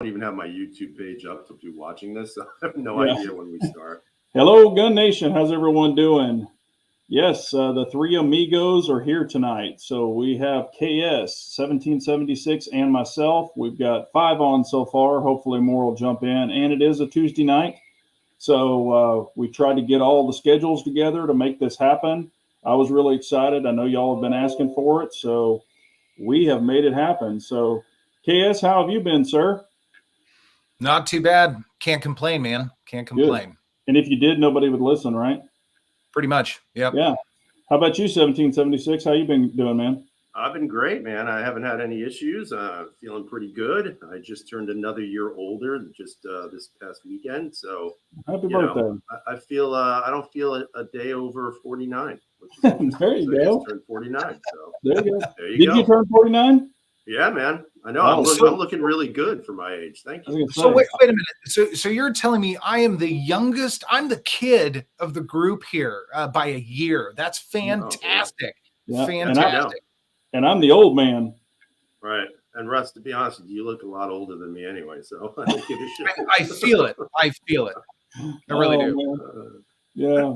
don't even have my YouTube page up to be watching this. So I have no Yeah. idea when we start. Hello, Gun Nation. How's everyone doing? Yes, the three amigos are here tonight. So we have KS 1776 and myself. We've got five on so far. Hopefully more will jump in. And it is a Tuesday night. So we tried to get all the schedules together to make this happen. I was really excited. I know y'all have been asking for it. So we have made it happen. So KS, how have you been, sir? Not too bad. Can't complain, man. Can't complain. Good. And if you did, nobody would listen, right? Pretty much. Yep. Yeah. How about you, 1776? How you been doing, man? I've been great, man. I haven't had any issues. Feeling pretty good. I just turned another year older just this past weekend. So Happy birthday. I feel I don't feel a day over 49. Which is There you so go. I just turned 49. So there you go. There you Did go. you turn 49? Yeah, man. I know. Oh, I'm looking really good for my age. Thank you. So wait a minute. So you're telling me I am the youngest? I'm the kid of the group here by a year. That's fantastic. Yeah. Fantastic. And I'm the old man. Right. And Russ, to be honest with you, you look a lot older than me anyway. So I don't give a shit. I feel it. I feel it. I really do. Yeah.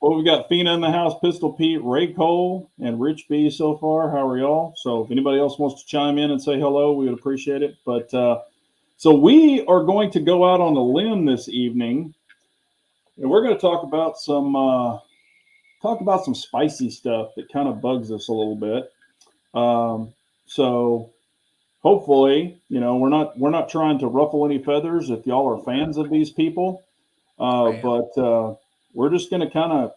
Well, we got Fina in the house, Pistol Pete, Ray Cole, and Rich B so far. How are y'all? So if anybody else wants to chime in and say hello, we would appreciate it. But so we are going to go out on a limb this evening, and we're going to talk about some spicy stuff that kind of bugs us a little bit. So hopefully, we're not trying to ruffle any feathers if y'all are fans of these people, but we're just going to kind of,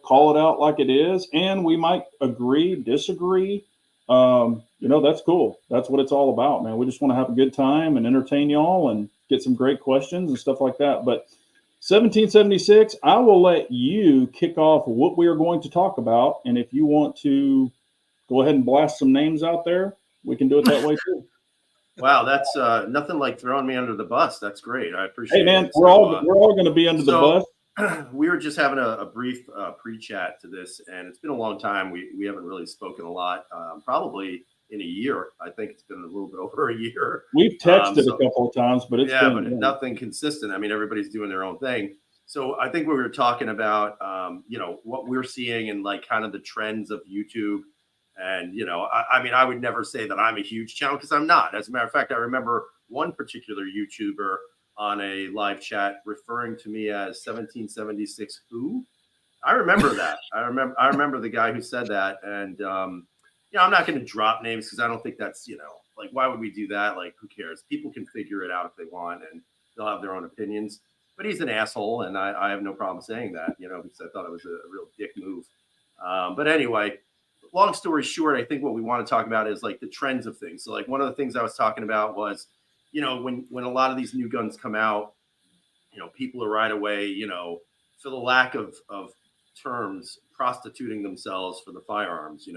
call it out like it is, and we might agree, disagree. That's cool. That's what it's all about, man. We just want to have a good time and entertain y'all and get some great questions and stuff like that. But 1776, I will let you kick off what we are going to talk about, and if you want to go ahead and blast some names out there, we can do it that way too. Wow, that's nothing like throwing me under the bus. That's great. I appreciate it. Hey, man, we're all going to be under the bus. We were just having a brief pre-chat to this, and it's been a long time. We haven't really spoken a lot, probably in a year. I think it's been a little bit over a year. We've texted a couple of times, but but nothing consistent. I mean, everybody's doing their own thing. So I think we were talking about, what we're seeing and like kind of the trends of YouTube. And, I mean, I would never say that I'm a huge channel because I'm not. As a matter of fact, I remember one particular YouTuber on a live chat referring to me as 1776 who. I remember that. I remember the guy who said that. And, I'm not going to drop names because I don't think that's, like, why would we do that? Like, who cares? People can figure it out if they want and they'll have their own opinions. But he's an asshole. And I have no problem saying that, because I thought it was a real dick move. But anyway, long story short, I think what we want to talk about is like the trends of things. So like one of the things I was talking about was, when a lot of these new guns come out, people are right away, for the lack of terms, prostituting themselves for the firearms,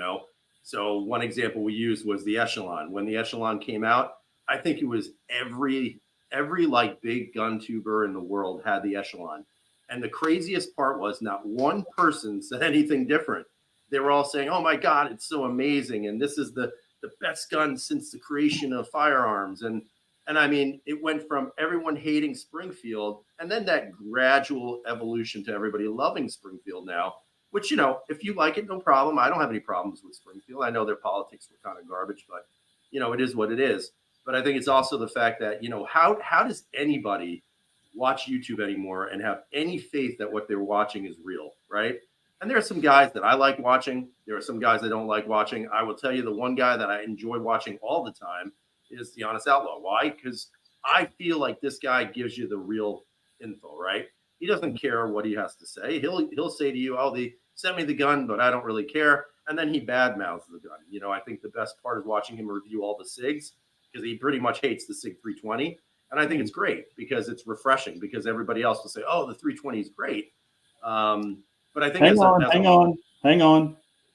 So one example we used was the Echelon. When the Echelon came out, I think it was every like big gun tuber in the world had the Echelon. And the craziest part was not one person said anything different. They were all saying, "Oh my God, it's so amazing. And this is the best gun since the creation of firearms." And I mean, it went from everyone hating Springfield and then that gradual evolution to everybody loving Springfield now, which, if you like it, no problem. I don't have any problems with Springfield. I know their politics were kind of garbage, but, it is what it is. But I think it's also the fact that, how does anybody watch YouTube anymore and have any faith that what they're watching is real, right? And there are some guys that I like watching. There are some guys I don't like watching. I will tell you the one guy that I enjoy watching all the time is The Honest Outlaw. Why? Because I feel like this guy gives you the real info, right? He doesn't care what he has to say. He'll say to you, "Oh, they sent me the gun, but I don't really care." And then he badmouths the gun. I think the best part is watching him review all the SIGs because he pretty much hates the SIG 320. And I think it's great because it's refreshing because everybody else will say, "Oh, the 320 is great." But I think hang on.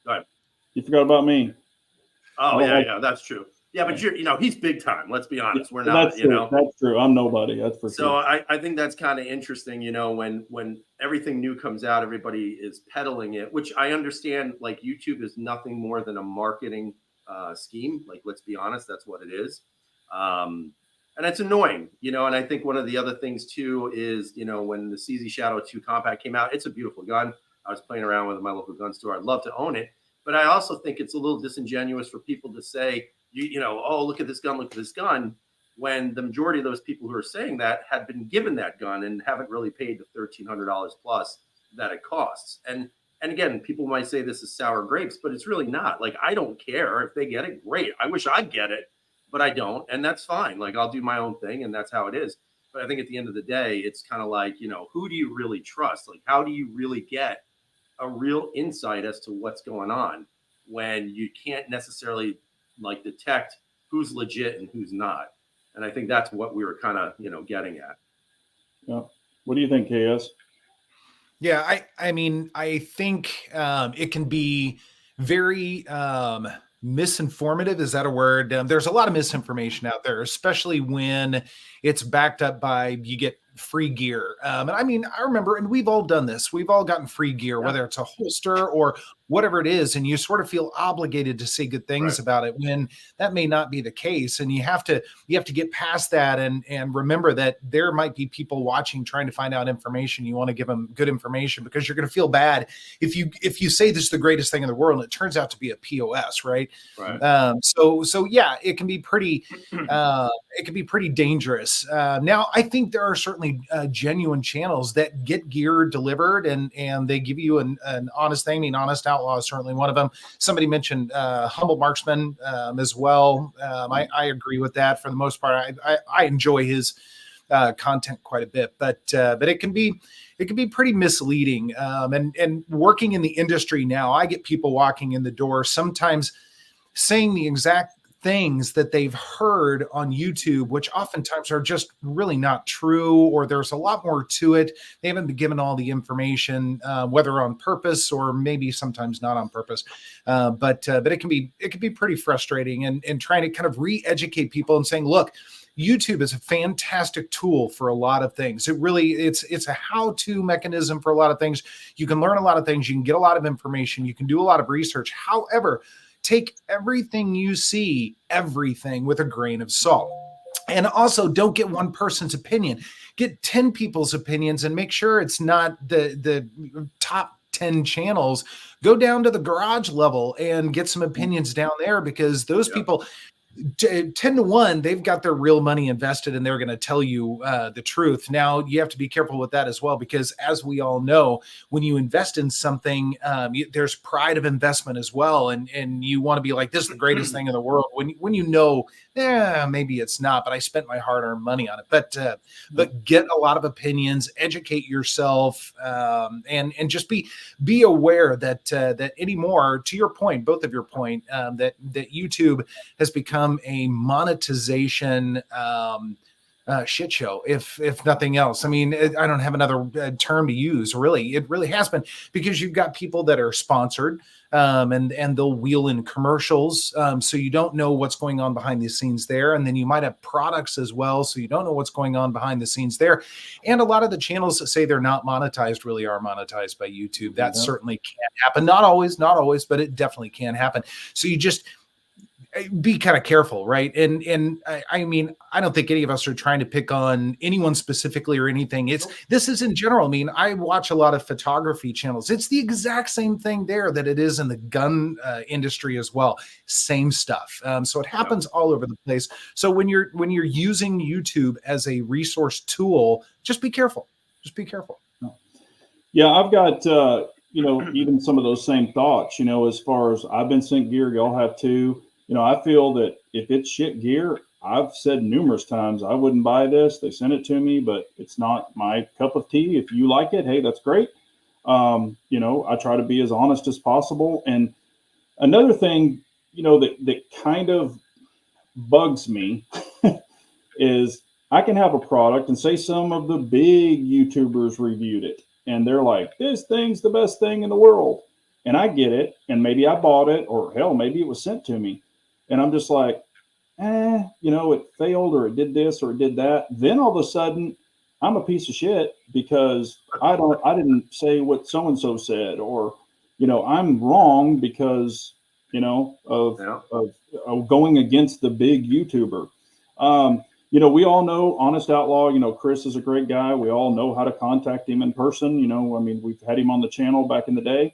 Go ahead. You forgot about me. Oh, yeah, that's true. Yeah, but he's big time. Let's be honest. We're not, That's true. That's true. I'm nobody. That's for sure. So I think that's kind of interesting, when everything new comes out, everybody is peddling it, which I understand, like YouTube is nothing more than a marketing scheme. Like, let's be honest, that's what it is. and it's annoying, and I think one of the other things too is, when the CZ Shadow 2 compact came out, it's a beautiful gun. I was playing around with my local gun store. I'd love to own it, but I also think it's a little disingenuous for people to say, oh, look at this gun, look at this gun, when the majority of those people who are saying that had been given that gun and haven't really paid the $1,300 plus that it costs. And again, people might say this is sour grapes, but it's really not. Like, I don't care if they get it. Great. I wish I'd get it, but I don't. And that's fine. Like, I'll do my own thing, and that's how it is. But I think at the end of the day, it's kind of like, who do you really trust? Like, how do you really get a real insight as to what's going on when you can't necessarily like detect who's legit and who's not? And I think that's what we were kind of, getting at. Yeah. What do you think, KS? Yeah, I mean, I think it can be very misinformative. Is that a word? There's a lot of misinformation out there, especially when it's backed up by you get free gear. And I mean, I remember, and we've all done this. We've all gotten free gear, whether it's a holster or whatever it is, and you sort of feel obligated to say good things about it when that may not be the case. And you have to get past that and remember that there might be people watching trying to find out information. You want to give them good information because you're going to feel bad if you say this is the greatest thing in the world and it turns out to be a POS, right? So yeah, it can be pretty dangerous. Now, I think there are certainly genuine channels that get gear delivered and they give you an honest thing. I mean, Honest Outlaw is certainly one of them. Somebody mentioned Humble Marksman as well. I agree with that for the most part. I enjoy his content quite a bit, but it can be pretty misleading. And working in the industry now, I get people walking in the door sometimes saying the exact things that they've heard on YouTube, which oftentimes are just really not true, or there's a lot more to it. They haven't been given all the information, whether on purpose or maybe sometimes not on purpose. But it can be pretty frustrating and trying to kind of re-educate people and saying, look, YouTube is a fantastic tool for a lot of things. It's a how-to mechanism for a lot of things. You can learn a lot of things. You can get a lot of information. You can do a lot of research. However, take everything you see, everything with a grain of salt. And also don't get one person's opinion. Get 10 people's opinions and make sure it's not the top 10 channels. Go down to the garage level and get some opinions down there, because those people, 10 to 1, they've got their real money invested and they're going to tell you the truth. Now, you have to be careful with that as well, because as we all know, when you invest in something, there's pride of investment as well. And you want to be like, this is the greatest thing in the world. When you know, maybe it's not, but I spent my hard-earned money on it. But get a lot of opinions, educate yourself, and just be aware that anymore, to your point, both of your point, that YouTube has become a monetization shit show, if nothing else. I mean, I don't have another term to use. Really, it really has been, because you've got people that are sponsored, and they'll wheel in commercials, so you don't know what's going on behind the scenes there. And then you might have products as well, so you don't know what's going on behind the scenes there. And a lot of the channels that say they're not monetized really are monetized by YouTube. That certainly can happen. Not always, but it definitely can happen. So you just be kind of careful, right? And I mean, I don't think any of us are trying to pick on anyone specifically or anything. This is in general. I mean, I watch a lot of photography channels. It's the exact same thing there that it is in the gun industry as well. Same stuff. So it happens all over the place. So when you're using YouTube as a resource tool, just be careful. Just be careful. Yeah, I've got even some of those same thoughts. As far as I've been sent gear, y'all have too. I feel that if it's shit gear, I've said numerous times, I wouldn't buy this. They sent it to me, but it's not my cup of tea. If you like it, hey, that's great. I try to be as honest as possible. And another thing, that kind of bugs me is I can have a product and say some of the big YouTubers reviewed it, and they're like, this thing's the best thing in the world. And I get it, and maybe I bought it, or hell, maybe it was sent to me. And I'm just like, it failed, or it did this, or it did that. Then all of a sudden, I'm a piece of shit because I didn't say what so-and-so said, or, I'm wrong because, of going against the big YouTuber. we all know Honest Outlaw. Chris is a great guy. We all know how to contact him in person. I mean, we've had him on the channel back in the day.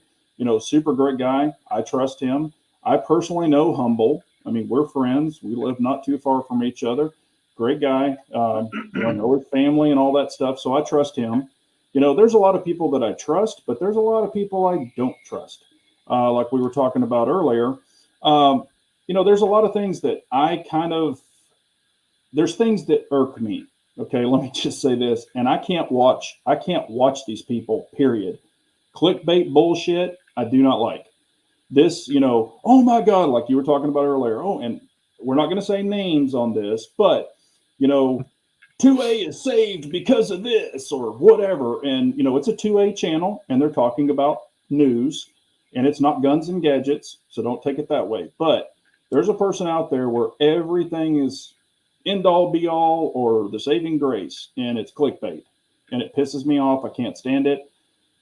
Super great guy. I trust him. I personally know Humble. I mean, we're friends. We live not too far from each other. Great guy. Know his family and all that stuff. So I trust him. There's a lot of people that I trust, but there's a lot of people I don't trust. Like we were talking about earlier. There's a lot of things that there's things that irk me. Okay, let me just say this. And I can't watch these people, period. Clickbait bullshit, I do not like. This, oh my God, like you were talking about earlier. Oh, and we're not going to say names on this, but, 2A is saved because of this or whatever. And, it's a 2A channel and they're talking about news and it's not guns and gadgets. So don't take it that way. But there's a person out there where everything is end all be all or the saving grace, and it's clickbait, and it pisses me off. I can't stand it.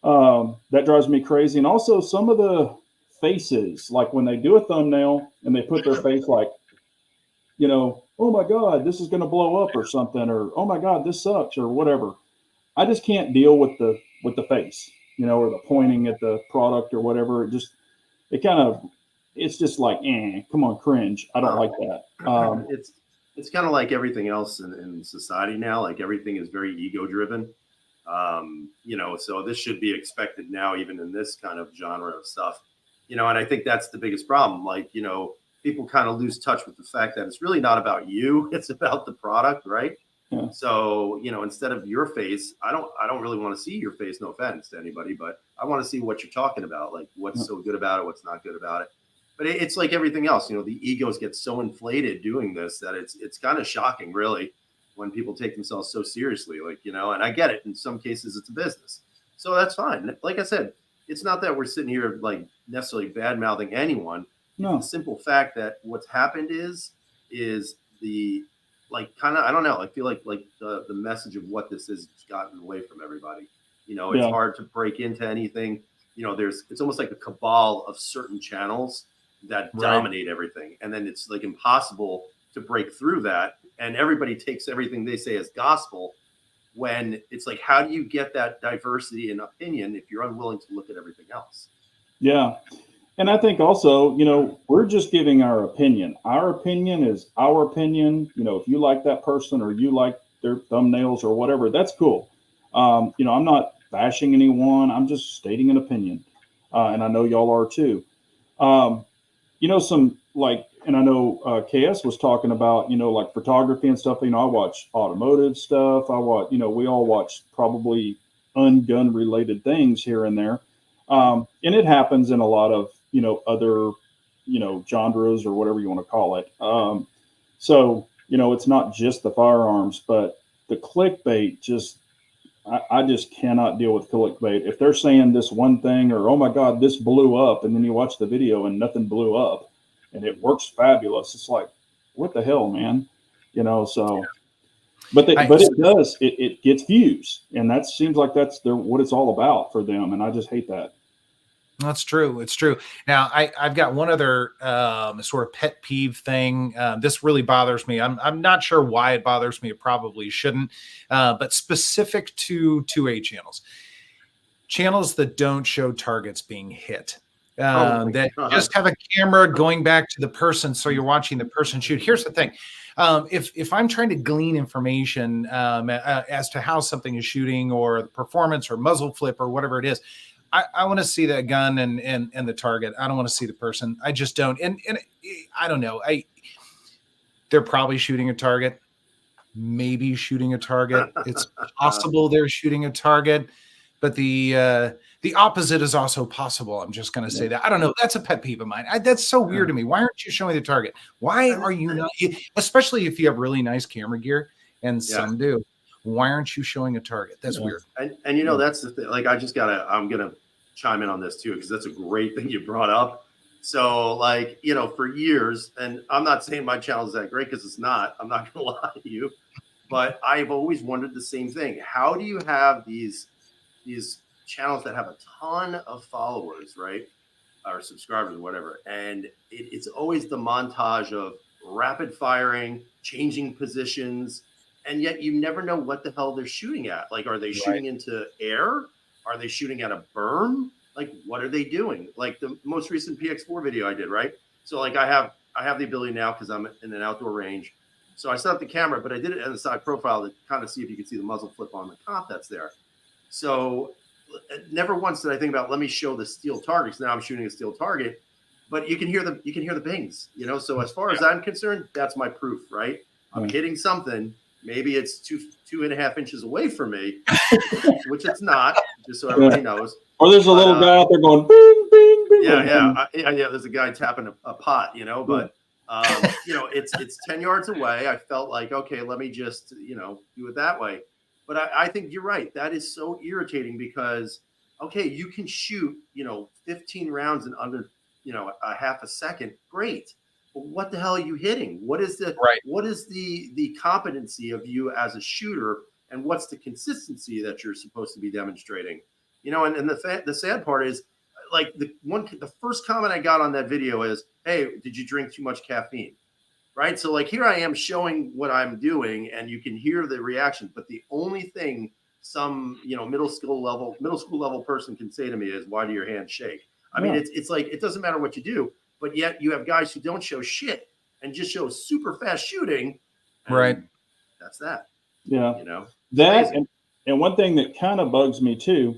That drives me crazy. And also some of the faces, like when they do a thumbnail and they put their face like, oh my God, this is going to blow up or something, or oh my God, this sucks or whatever. I just can't deal with the face, or the pointing at the product or whatever. It's just like, come on, cringe. I don't like that. It's kind of like everything else in society now. Like everything is very ego driven. So this should be expected now, even in this kind of genre of stuff. And I think that's the biggest problem. Like, people kind of lose touch with the fact that it's really not about you. It's about the product, right? Yeah. So, instead of your face, I don't really want to see your face. No offense to anybody, but I want to see what you're talking about. Like what's so good about it, what's not good about it. But it's like everything else. The egos get so inflated doing this that it's kind of shocking, really, when people take themselves so seriously. Like, and I get it. In some cases, it's a business. So that's fine. Like I said, it's not that we're sitting here like necessarily bad mouthing anyone. No. It's the simple fact that what's happened is the like kind of, I don't know. I feel like the message of what this is gotten away from everybody. It's hard to break into anything. It's almost like a cabal of certain channels that dominate everything. And then it's like impossible to break through that. And everybody takes everything they say as gospel when it's like, how do you get that diversity in opinion if you're unwilling to look at everything else? Yeah. And I think also, we're just giving our opinion. Our opinion is our opinion. If you like that person or you like their thumbnails or whatever, that's cool. I'm not bashing anyone. I'm just stating an opinion. And I know y'all are too. Some like, and I know KS was talking about, like photography and stuff. I watch automotive stuff. I watch, we all watch probably ungun related things here and there. And it happens in a lot of, other, genres or whatever you want to call it. So, it's not just the firearms, but the clickbait I just cannot deal with clickbait. If they're saying this one thing or, oh my God, this blew up, and then you watch the video and nothing blew up and it works fabulous. It's like, what the hell, man? So, but it does, it gets views, and that seems like that's what it's all about for them. And I just hate that. That's true. It's true. Now, I've got one other sort of pet peeve thing. This really bothers me. I'm not sure why it bothers me. It probably shouldn't, but specific to 2A channels that don't show targets being hit. That just have a camera going back to the person, so you're watching the person shoot. Here's the thing. If I'm trying to glean information as to how something is shooting or the performance or muzzle flip or whatever it is, I want to see that gun and the target. I don't want to see the person. I just don't. And I don't know. They're probably shooting a target, maybe shooting a target. It's possible they're shooting a target, but the opposite is also possible. I'm just going to say that. I don't know. That's a pet peeve of mine. That's so weird to me. Why aren't you showing the target? Why are you not? Especially if you have really nice camera gear, and some do. Why aren't you showing a target? That's weird. And that's the thing. Like, I'm going to chime in on this too, because that's a great thing you brought up. So like, for years, and I'm not saying my channel is that great, because it's not, I'm not going to lie to you, but I've always wondered the same thing. How do you have these channels that have a ton of followers, right? Or subscribers or whatever. And it's always the montage of rapid firing, changing positions, and yet you never know what the hell they're shooting at. Like, are they shooting into air? Are they shooting at a berm? Like, what are they doing? Like the most recent PX4 video I did, right? So like I have the ability now because I'm in an outdoor range. So I set up the camera, but I did it on the side profile to kind of see if you could see the muzzle flip on the comp that's there. So never once did I think about, let me show the steel targets. Now I'm shooting a steel target, but you can hear the bings, you know? So as far as I'm concerned, that's my proof, right? I'm hitting something. Maybe it's 2.5 inches away from me, which it's not, just so everybody knows. Or there's a little guy out there going, bing, bing, bing. Yeah. There's a guy tapping a pot, you know, but you know, it's 10 yards away. I felt like, okay, let me just, you know, do it that way. But I think you're right. That is so irritating because, okay, you can shoot, you know, 15 rounds in under, you know, a half a second. Great. But what the hell are you hitting? What is the competency of you as a shooter, and what's the consistency that you're supposed to be demonstrating? You know, and the sad part is, like the first comment I got on that video is, hey, did you drink too much caffeine? Right. So like here I am showing what I'm doing and you can hear the reaction. But the only thing some, you know, middle school level person can say to me is, why do your hands shake? I mean, it's like, it doesn't matter what you do, but yet you have guys who don't show shit and just show super fast shooting. Right. That's that. Yeah. You know, that. And one thing that kind of bugs me too,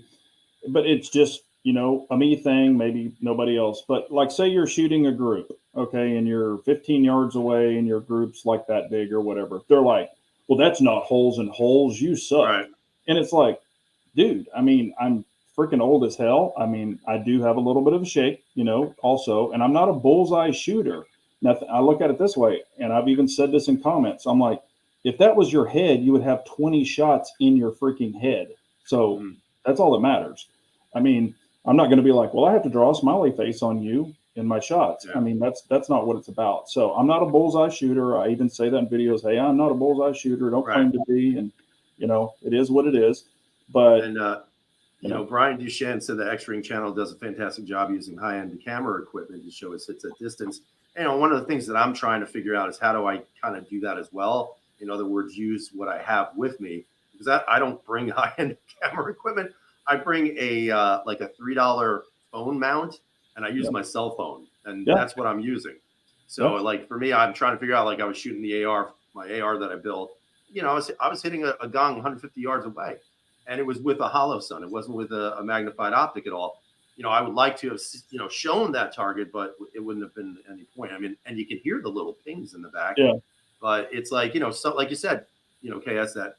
but it's just, you know, a me thing, maybe nobody else, but like say you're shooting a group, okay, and you're 15 yards away and your group's like that big or whatever. They're like, well, that's not holes in holes, you suck. Right. And it's like, dude, I mean, I'm freaking old as hell. I mean, I do have a little bit of a shake, you know, also, and I'm not a bullseye shooter. Now, I look at it this way, and I've even said this in comments. I'm like, if that was your head, you would have 20 shots in your freaking head. So that's all that matters. I mean, I'm not going to be like, well, I have to draw a smiley face on you in my shots. Yeah. I mean, that's not what it's about. So I'm not a bullseye shooter. I even say that in videos. Hey, I'm not a bullseye shooter. Don't claim to be. And, you know, it is what it is. But, you know, Brian Duchenne said the X-Ring channel does a fantastic job using high-end camera equipment to show his hits at distance. And, you know, one of the things that I'm trying to figure out is how do I kind of do that as well? In other words, use what I have with me, because I don't bring high-end camera equipment. I bring a like a $3 phone mount, and I use my cell phone, and that's what I'm using. So like for me, I'm trying to figure out, like I was shooting the AR, my AR that I built. You know, I was hitting a gong 150 yards away, and it was with a hollow sun. It wasn't with a magnified optic at all. You know, I would like to have, you know, shown that target, but it wouldn't have been any point. I mean, and you can hear the little pings in the back. Yeah. But it's like, you know, so like you said, you know, KS, that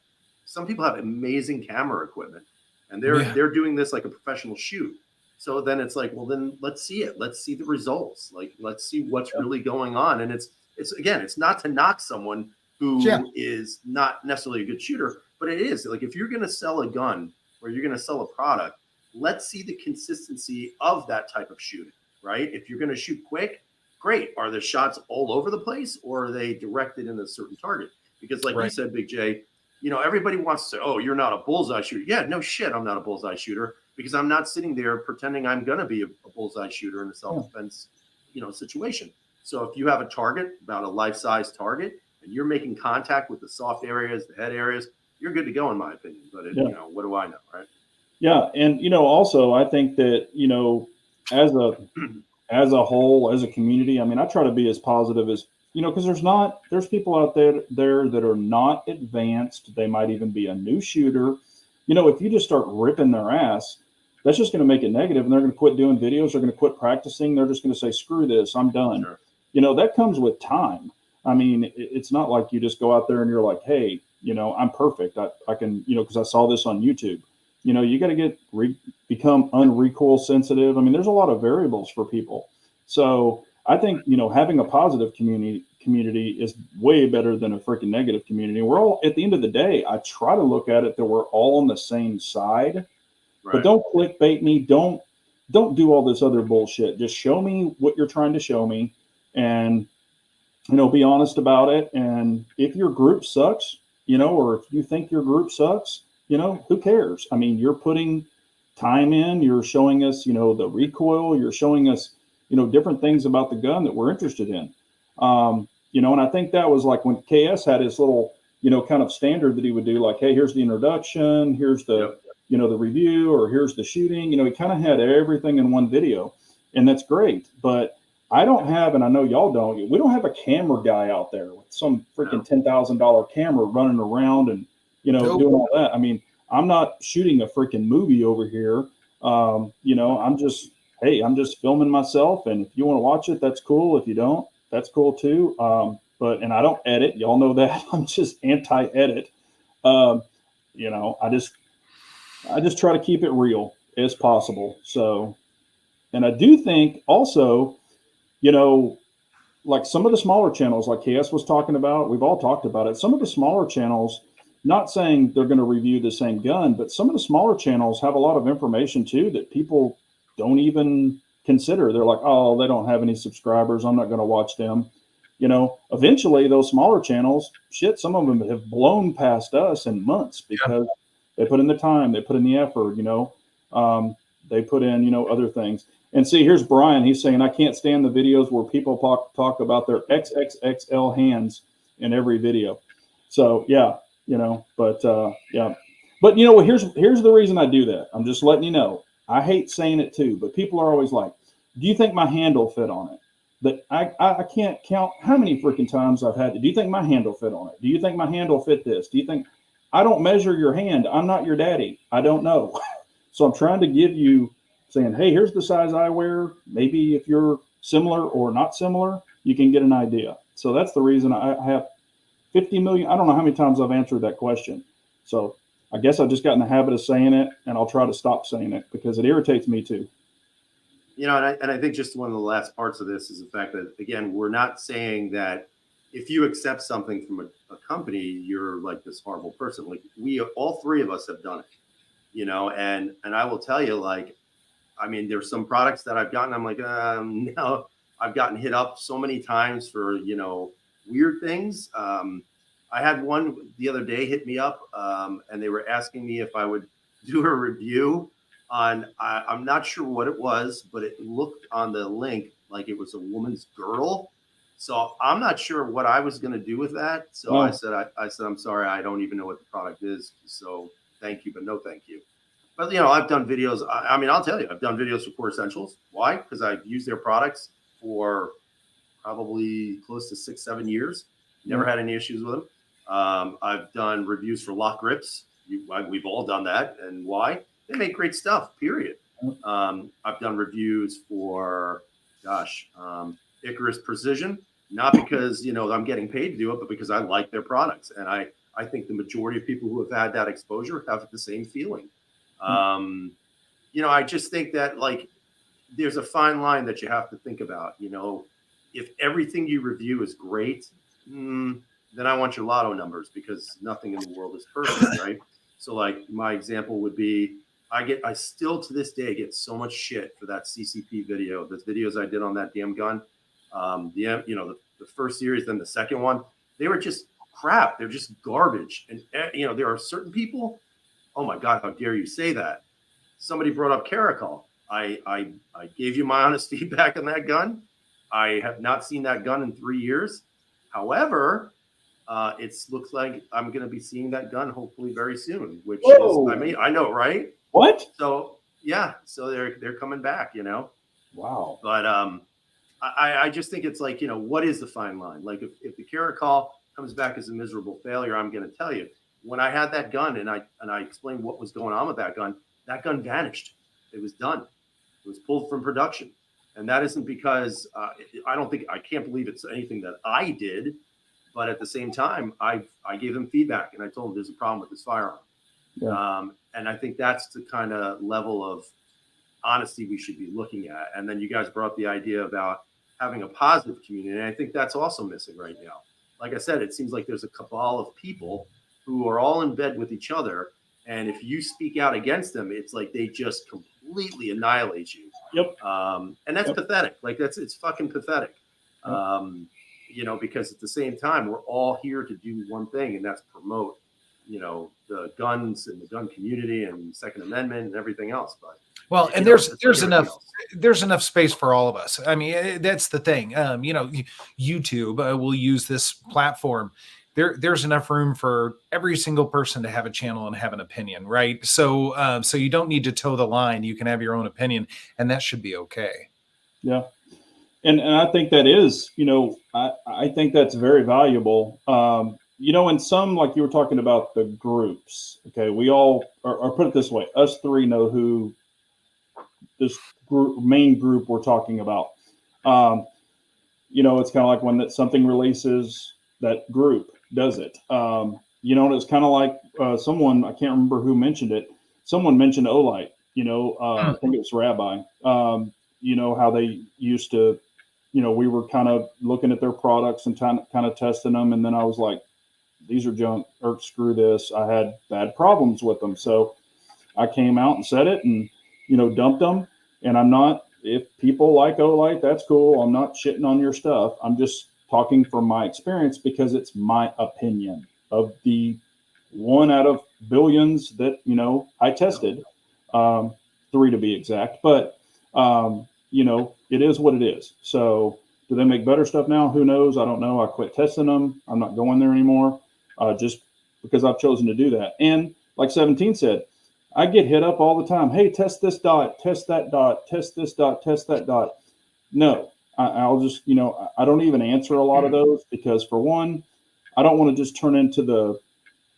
some people have amazing camera equipment. And they're doing this like a professional shoot. So then it's like, well, then let's see it. Let's see the results. Like, let's see what's really going on. And it's again, it's not to knock someone who is not necessarily a good shooter, but it is like, if you're going to sell a gun or you're going to sell a product, let's see the consistency of that type of shooting, right? If you're going to shoot quick, great. Are the shots all over the place, or are they directed in a certain target? Because like you said, Big J, you know, everybody wants to say, oh, you're not a bullseye shooter. Yeah, no shit, I'm not a bullseye shooter, because I'm not sitting there pretending I'm going to be a bullseye shooter in a self-defense, you know, situation. So if you have a target, about a life-size target, and you're making contact with the soft areas, the head areas, you're good to go, in my opinion. But, you know, what do I know, right? Yeah. And, you know, also, I think that, you know, as a whole, as a community, I mean, I try to be as positive as, you know, because there's people out there that are not advanced. They might even be a new shooter. You know, if you just start ripping their ass, that's just going to make it negative, and they're going to quit doing videos. They're going to quit practicing. They're just going to say, screw this, I'm done. Sure. You know, that comes with time. I mean, it's not like you just go out there and you're like, hey, you know, I'm perfect. I can, you know, because I saw this on YouTube. You know, you got to become unrecoil sensitive. I mean, there's a lot of variables for people. So I think, you know, having a positive community is way better than a freaking negative community. We're all, at the end of the day, I try to look at it that we're all on the same side, but don't clickbait me. Don't do all this other bullshit. Just show me what you're trying to show me, and, you know, be honest about it. And if your group sucks, you know, or if you think your group sucks, you know, who cares? I mean, you're putting time in, you're showing us, you know, the recoil, you're showing us, you know, different things about the gun that we're interested in. You know, and I think that was like when KS had his little kind of standard that he would do, like, hey, here's the introduction, here's the, the review, or here's the shooting. He kind of had everything in one video, and that's great. But I don't have, and I know y'all don't, we don't have a camera guy out there with some freaking $10,000 camera running around and, doing all that. I mean, I'm not shooting a freaking movie over here. I'm just filming myself. And if you want to watch it, that's cool. If you don't, that's cool too. And I don't edit. Y'all know that. I'm just anti-edit. I just try to keep it real as possible. So, and I do think also, like some of the smaller channels, like KS was talking about, we've all talked about it. Some of the smaller channels, not saying they're going to review the same gun, but some of the smaller channels have a lot of information too that people don't even consider. They're like, oh, they don't have any subscribers, I'm not going to watch them. Eventually those smaller channels, some of them have blown past us in months because they put in the time, they put in the effort, they put in, other things. And see, here's Brian. He's saying, I can't stand the videos where people talk about their XXXL hands in every video. So but here's the reason I do that. I'm just letting you know. I hate saying it too, but people are always like, do you think my hand will fit on it? But I can't count how many freaking times I've had to, do you think my hand will fit on it? Do you think my hand will fit this? Do you think, I don't measure your hand. I'm not your daddy. I don't know. So I'm trying to give you, saying, hey, here's the size I wear. Maybe if you're similar or not similar, you can get an idea. So that's the reason I have 50 million. I don't know how many times I've answered that question. So I guess I've just got in the habit of saying it, and I'll try to stop saying it because it irritates me too. And I think just one of the last parts of this is the fact that, again, we're not saying that if you accept something from a company, you're like this horrible person. Like all three of us have done it, and I will tell you, like, I mean, there's some products that I've gotten, I'm like, no, I've gotten hit up so many times for, weird things. I had one the other day hit me up, and they were asking me if I would do a review on, I'm not sure what it was, but it looked on the link like it was a woman's girdle. So I'm not sure what I was going to do with that. So I said, I'm sorry, I don't even know what the product is. So thank you, but no thank you. But, I've done videos. I mean, I'll tell you, I've done videos for Core Essentials. Why? Because I've used their products for probably close to 6-7 years. Never had any issues with them. I've done reviews for Lock Grips. We've all done that. And why? They make great stuff, period. I've done reviews for, Icarus Precision. Not because, I'm getting paid to do it, but because I like their products. And I think the majority of people who have had that exposure have the same feeling. I just think that, like, there's a fine line that you have to think about. If everything you review is great, then I want your lotto numbers, because nothing in the world is perfect, right? So, like, my example would be, I still to this day get so much shit for that CCP video, the videos I did on that damn gun. The first series, then the second one, they were just crap. They're just garbage. And, there are certain people, oh my God, how dare you say that? Somebody brought up Caracol. I gave you my honest feedback on that gun. I have not seen that gun in 3 years. However, it looks like I'm going to be seeing that gun hopefully very soon, which is, I know, right? What? So, yeah. So they're coming back, Wow. But I just think it's like, what is the fine line? Like if the Caracol comes back as a miserable failure, I'm going to tell you, when I had that gun and I explained what was going on with that gun vanished. It was done. It was pulled from production. And that isn't because I can't believe it's anything that I did. But at the same time, I gave them feedback and I told them there's a problem with this firearm. Yeah. And I think that's the kind of level of honesty we should be looking at. And then you guys brought up the idea about having a positive community. And I think that's also missing right now. Like I said, it seems like there's a cabal of people who are all in bed with each other. And if you speak out against them, it's like they just completely annihilate you. Yep. And that's pathetic. Like it's fucking pathetic. Yep. Because at the same time, we're all here to do one thing, and that's promote, the guns and the gun community and Second Amendment and everything else. But and there's enough space for all of us. I mean, that's the thing. YouTube will use this platform. there's enough room for every single person to have a channel and have an opinion, right? So so you don't need to toe the line. You can have your own opinion, and that should be okay. Yeah. And I think that is, I think that's very valuable. In some, like you were talking about the groups, okay, we all, or put it this way, us three know who this main group we're talking about. It's kind of like when something releases, that group does it. And it's kind of like someone, I can't remember who mentioned it. Someone mentioned Olight, I think it was Rabbi, how they used to, we were kind of looking at their products and kind of testing them. And then I was like, these are junk, or screw this. I had bad problems with them. So I came out and said it and, dumped them. And I'm not, if people like Olight, that's cool. I'm not shitting on your stuff. I'm just talking from my experience because it's my opinion of the one out of billions that, I tested, 3 to be exact. But, it is what it is. So do they make better stuff now? Who knows? I don't know. I quit testing them. I'm not going there anymore, just because I've chosen to do that. And like 17 said, I get hit up all the time. Hey, test this dot, test that dot, test this dot, test that dot. No, I'll just, I don't even answer a lot of those because, for one, I don't want to just turn into the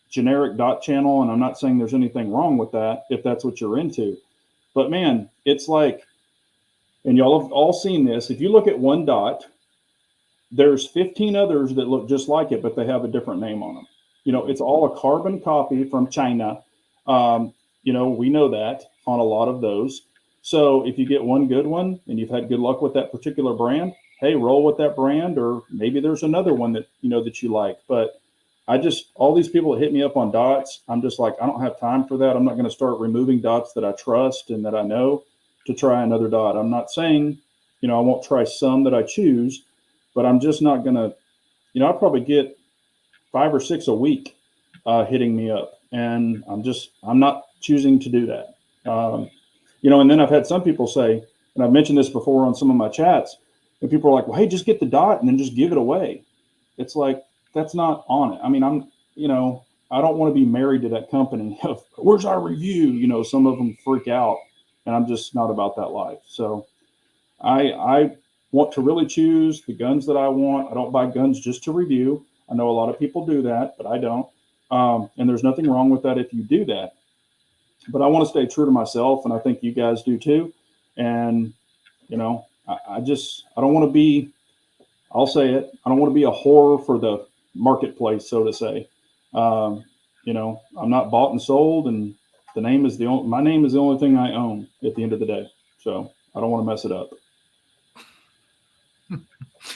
generic dot channel. And I'm not saying there's anything wrong with that if that's what you're into. But man, it's like, and y'all have all seen this. If you look at one dot, there's 15 others that look just like it, but they have a different name on them. It's all a carbon copy from China. We know that on a lot of those. So if you get one good one and you've had good luck with that particular brand, hey, roll with that brand, or maybe there's another one that, that you like. But all these people that hit me up on dots, I'm just like, I don't have time for that. I'm not going to start removing dots that I trust and that I know to try another dot. I'm not saying, I won't try some that I choose, but I'm just not going to, I probably get 5 or 6 a week hitting me up. And I'm not choosing to do that. And then I've had some people say, and I've mentioned this before on some of my chats, and people are like, well, hey, just get the dot and then just give it away. It's like, that's not on it. I mean, I don't want to be married to that company of, where's our review? Some of them freak out, and I'm just not about that life. So I want to really choose the guns that I want. I don't buy guns just to review. I know a lot of people do that, but I don't. And there's nothing wrong with that if you do that. But I want to stay true to myself, and I think you guys do too. And, I don't want to be, I'll say it, I don't want to be a whore for the marketplace, so to say. I'm not bought and sold, and my name is the only thing I own at the end of the day. So I don't want to mess it up.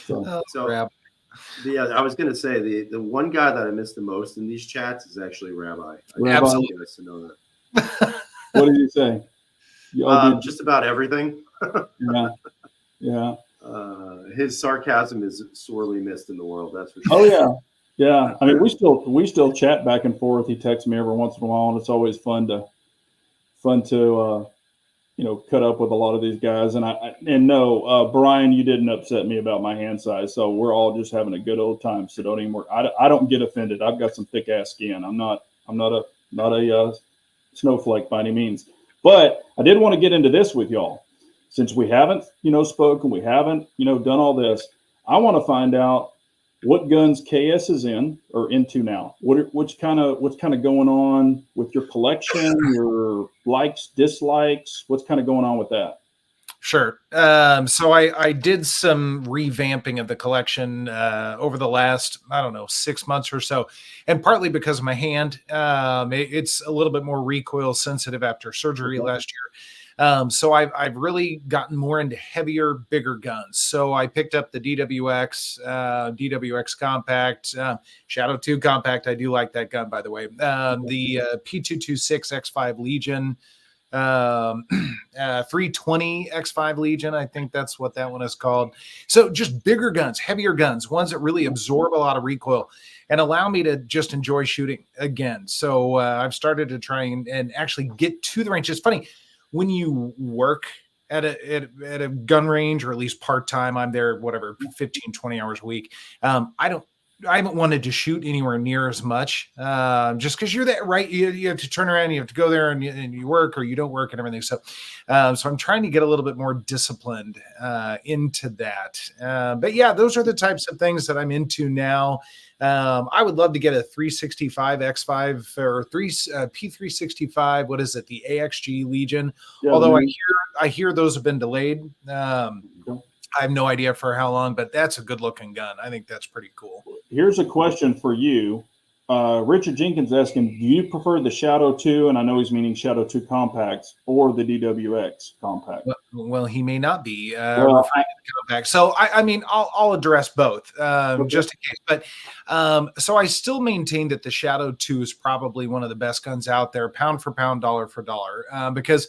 I was going to say the one guy that I miss the most in these chats is actually Rabbi. Absolutely. Nice to know that. What did you say? Just about everything. Yeah. His sarcasm is sorely missed in the world. That's for sure. Oh yeah. I mean, we still chat back and forth. He texts me every once in a while, and it's always fun to cut up with a lot of these guys. And no, Brian, you didn't upset me about my hand size. So we're all just having a good old time. So don't even worry. I don't get offended. I've got some thick ass skin. I'm not a snowflake by any means. But I did want to get into this with y'all. Since we haven't, spoken, we haven't, done all this. I want to find out what guns KS is into now. What's kind of going on with your collection, your likes, dislikes? What's kind of going on with that? Sure. So I did some revamping of the collection over the last, 6 months or so, and partly because of my hand. It's a little bit more recoil sensitive after surgery last year. So I've really gotten more into heavier, bigger guns. So I picked up the DWX Compact, Shadow 2 Compact. I do like that gun, by the way. The P226 X5 Legion, 320 X5 Legion. I think that's what that one is called. So just bigger guns, heavier guns, ones that really absorb a lot of recoil and allow me to just enjoy shooting again. So I've started to try and actually get to the range. It's funny. When you work at a gun range, or at least part-time, I'm there, 15, 20 hours a week. I don't I haven't wanted to shoot anywhere near as much, just because you're that right. You have to turn around, you have to go there, and you work or you don't work and everything. So I'm trying to get a little bit more disciplined into that. But yeah, those are the types of things that I'm into now. I would love to get a 365 X5 or P365. What is it? The AXG Legion. Yeah, Although I hear those have been delayed. okay. I have no idea for how long, but that's a good looking gun. I think that's pretty cool. Here's a question for you. Richard Jenkins asking, do you prefer the Shadow 2, and I know he's meaning Shadow 2 compacts, or the DWX compact? Well, he may not be Well, referring to the compact. So I mean, I'll address both Okay. just in case. But so I still maintain that the Shadow 2 is probably one of the best guns out there, pound for pound, dollar for dollar, because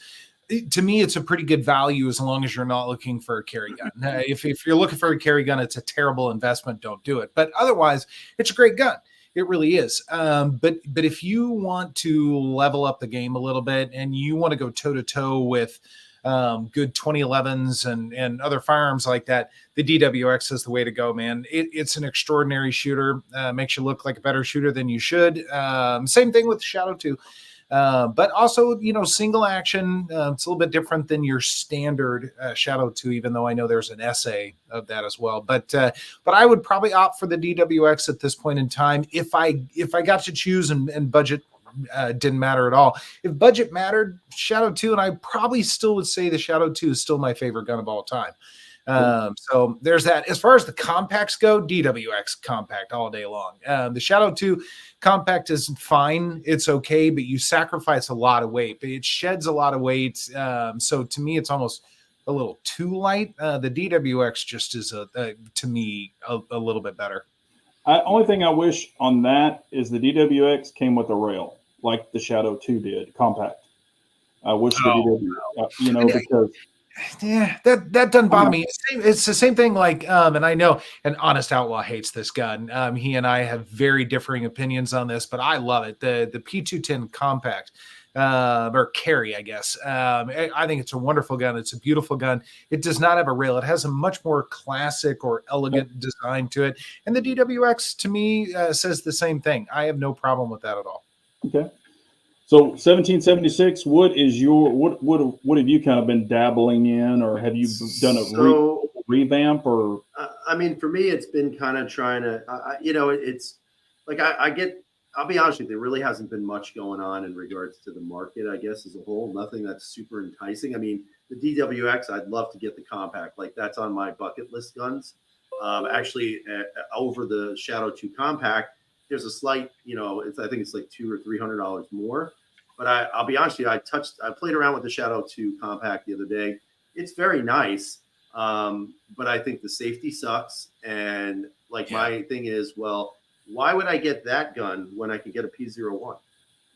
to me, it's a pretty good value as long as you're not looking for a carry gun. If you're looking for a carry gun, it's a terrible investment. Don't do it. But otherwise, it's a great gun. It really is. But if you want to level up the game a little bit and you want to go toe to toe with good 2011s and other firearms like that, the DWX is the way to go, man. It's an extraordinary shooter. Makes you look like a better shooter than you should. Same thing with Shadow 2. But also, single action, it's a little bit different than your standard Shadow 2, even though I know there's an essay of that as well. But I would probably opt for the DWX at this point in time if I got to choose and budget didn't matter at all. If budget mattered, Shadow 2, and I probably still would say the Shadow 2 is still my favorite gun of all time. So there's that. As far as the compacts go, DWX compact all day long. The Shadow 2 compact is fine. It's okay, but you sacrifice a lot of weight. It sheds a lot of weight. So to me, it's almost a little too light. The DWX just is, to me, a little bit better. Only thing I wish on that is the DWX came with a rail, like the Shadow 2 did, compact. I wish the DWX, because... Yeah, that doesn't bother me. It's the same thing. Like, and I know, and Honest Outlaw hates this gun. He and I have very differing opinions on this, but I love it. The P210 compact, or carry, I guess. I think it's a wonderful gun. It's a beautiful gun. It does not have a rail. It has a much more classic or elegant design to it. And the DWX, to me, says the same thing. I have no problem with that at all. Okay. So 1776, what have you kind of been dabbling in, or have you done a revamp, or? I mean, for me, it's been kind of trying to, it's like I'll be honest with you, there really hasn't been much going on in regards to the market, I guess, as a whole. Nothing that's super enticing. I mean, the DWX, I'd love to get the compact. Like, that's on my bucket list guns. Actually, over the Shadow 2 compact, there's a slight, I think it's like $200 or $300 more. But I'll be honest with you, I played around with the Shadow 2 compact the other day. It's very nice, but I think the safety sucks. And my thing is, well, why would I get that gun when I can get a P01?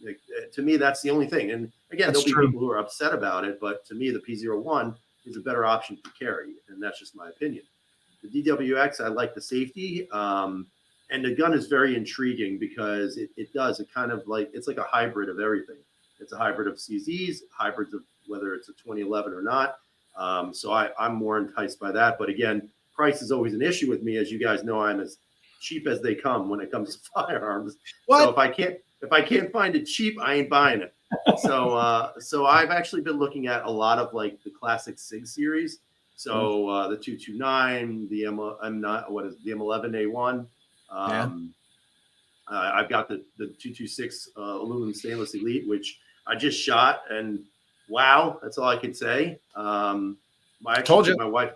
Like, to me, that's the only thing. And again, there'll be people who are upset about it, but to me, the P01 is a better option to carry, and that's just my opinion. The DWX, I like the safety. And the gun is very intriguing because it kind of it's like a hybrid of everything. It's a hybrid of CZs, hybrids of whether it's a 2011 or not. So I'm more enticed by that. But again, price is always an issue with me. As you guys know, I'm as cheap as they come when it comes to firearms. What? So if I can't find it cheap, I ain't buying it. So I've actually been looking at a lot of the classic SIG series. So the 229, the M11A1. I've got the 226 aluminum stainless elite, which I just shot, and wow, that's all I can say. I took my wife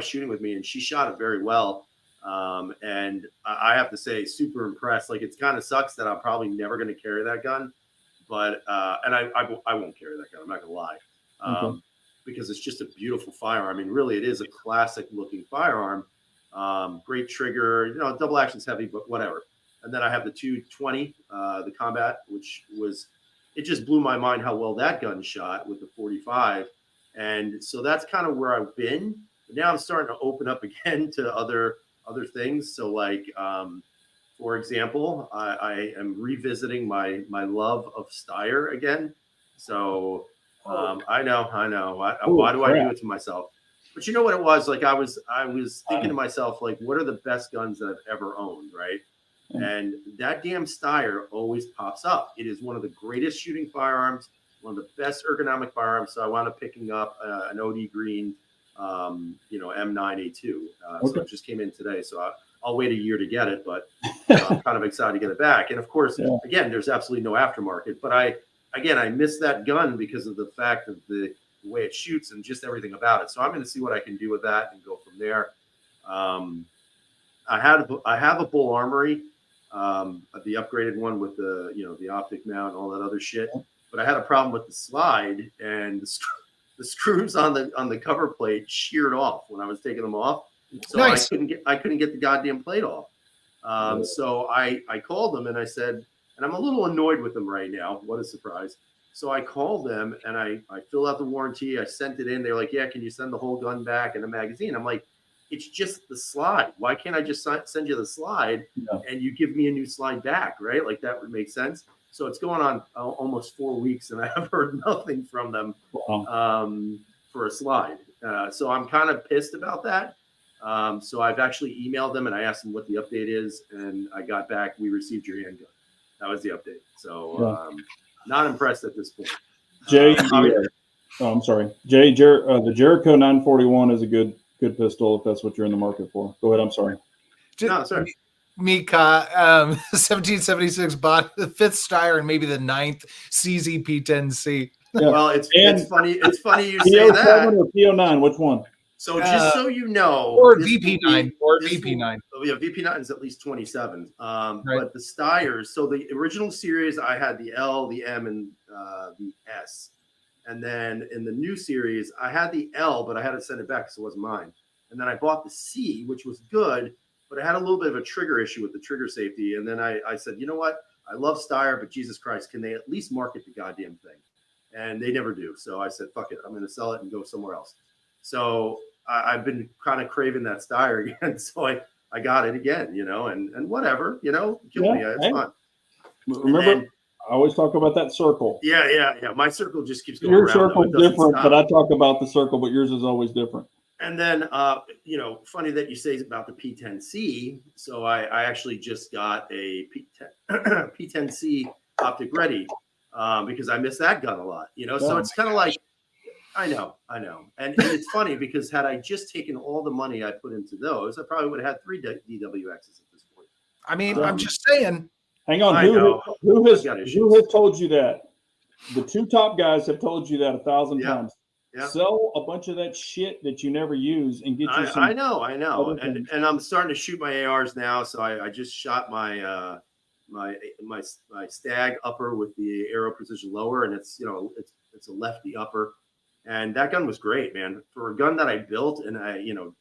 shooting with me, and she shot it very well. And I have to say, super impressed. It kind of sucks that I'm probably never going to carry that gun, but and I won't carry that gun. I'm not going to lie, because it's just a beautiful firearm. I mean, really, it is a classic looking firearm. Great trigger, double action's heavy, but whatever. And then I have the 220, the combat, it just blew my mind how well that gun shot with the 45. And so that's kind of where I've been. But now I'm starting to open up again to other things. So for example, I am revisiting my love of Steyr again. So I know. Why do I do it to myself? But you know what it was? Like I was thinking to myself, like, what are the best guns that I've ever owned, right? And that damn Steyr always pops up. It is one of the greatest shooting firearms, one of the best ergonomic firearms. So I wound up picking up an OD Green, M9A2. So it just came in today. So I'll wait a year to get it, but I'm kind of excited to get it back. And of course, again, there's absolutely no aftermarket. But I missed that gun because of the fact of the way it shoots and just everything about it. So I'm going to see what I can do with that and go from there. I have a Bull Armory. The upgraded one with the optic mount and all that other shit. But I had a problem with the slide, and the screws on the cover plate sheared off when I was taking them off. So nice. I couldn't get the goddamn plate off. So I called them and I said, and I'm a little annoyed with them right now. What a surprise. So I called them and I filled out the warranty. I sent it in. They're like, yeah, can you send the whole gun back and a magazine? I'm like, it's just the slide. Why can't I just send you the slide and you give me a new slide back, right? Like that would make sense. So it's going on almost 4 weeks and I have heard nothing from them for a slide. So I'm kind of pissed about that. So I've actually emailed them and I asked them what the update is, and I got back, we received your handgun. That was the update. So not impressed at this point. Jay, I'm sorry. Jay, the Jericho 941 is a good pistol if that's what you're in the market for. Go ahead. I'm sorry. No, sorry. Mika, 1776 bought the 5th Steyr and maybe the 9th CZ-P10C. Yeah. Well, it's funny. It's funny you say that. Or P09, which one? So just so you know, or VP9, VP9. Yeah, VP9 is at least 27. Right. But the Steyrs, so the original series, I had the L, the M, and the S. And then in the new series, I had the L, but I had to send it back because it wasn't mine. And then I bought the C, which was good, but I had a little bit of a trigger issue with the trigger safety. And then I said, you know what? I love Steyr, but Jesus Christ, can they at least market the goddamn thing? And they never do. So I said, fuck it. I'm going to sell it and go somewhere else. So I've been kind of craving that Steyr again. So I got it again, and whatever, kill me. It's fun. Remember, I always talk about that circle. Yeah. My circle just keeps going Your around. circle's different, but I talk about the circle, but yours is always different. And then, funny that you say about the P10C. So I actually just got a P10C optic ready because I miss that gun a lot, So it's kind of like, I know. And it's funny because had I just taken all the money I put into those, I probably would have had 3 DWXs at this point. I mean, I'm just saying. Hang on. Who has told you that? The 2 top guys have told you that 1,000 times. Yeah. Sell a bunch of that shit that you never use and get you some. I know. And I'm starting to shoot my ARs now. So I just shot my my Stag upper with the Aero Precision lower, and it's a lefty upper. And that gun was great, man. For a gun that I built, and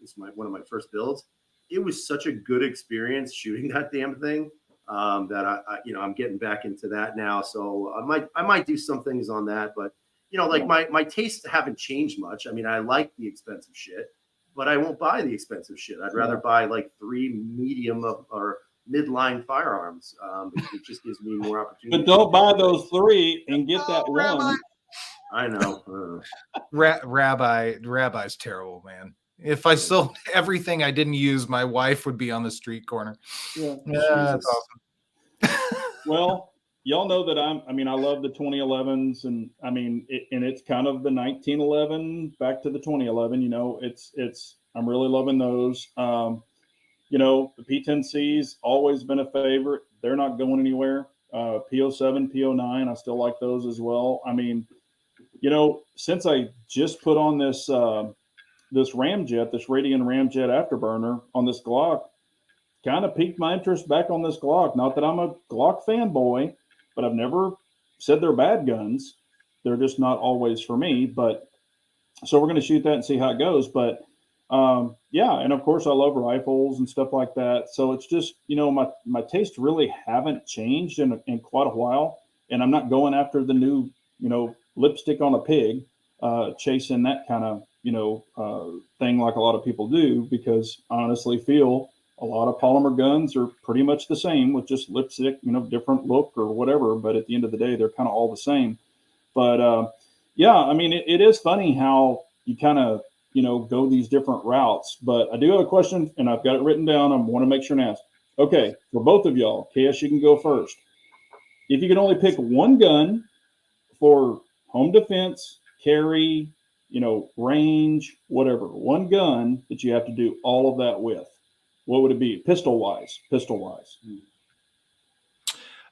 it's one of my first builds. It was such a good experience shooting that damn thing that I'm getting back into that now. So I might do some things on that, but my tastes haven't changed much. I mean, I like the expensive shit, but I won't buy the expensive shit. I'd rather buy like 3 medium or midline firearms. It just gives me more opportunity. But don't buy those 3 and get that one. I know. Rabbi's terrible, man. If I sold everything I didn't use, my wife would be on the street corner. Yeah, that's awesome. Well, y'all know that I love the 2011s, and it's kind of the 1911 back to the 2011. I'm really loving those. The P10C's always been a favorite. They're not going anywhere. P07, P09, I still like those as well. Since I just put on this Ramjet, this Radian Ramjet afterburner on this Glock, kind of piqued my interest back on this Glock. Not that I'm a Glock fanboy, but I've never said they're bad guns. They're just not always for me. But so we're going to shoot that and see how it goes. But and of course I love rifles and stuff like that. So it's just, my taste really haven't changed in quite a while. And I'm not going after the new, lipstick on a pig, chasing that kind of, thing like a lot of people do, because I honestly feel a lot of polymer guns are pretty much the same with just lipstick, different look or whatever. But at the end of the day, they're kind of all the same. But it is funny how you kind of go these different routes. But I do have a question, and I've got it written down. I want to make sure and ask. Okay, for both of y'all, KS, you can go first. If you can only pick one gun for home defense, carry, range, whatever, one gun that you have to do all of that with, what would it be? Pistol wise.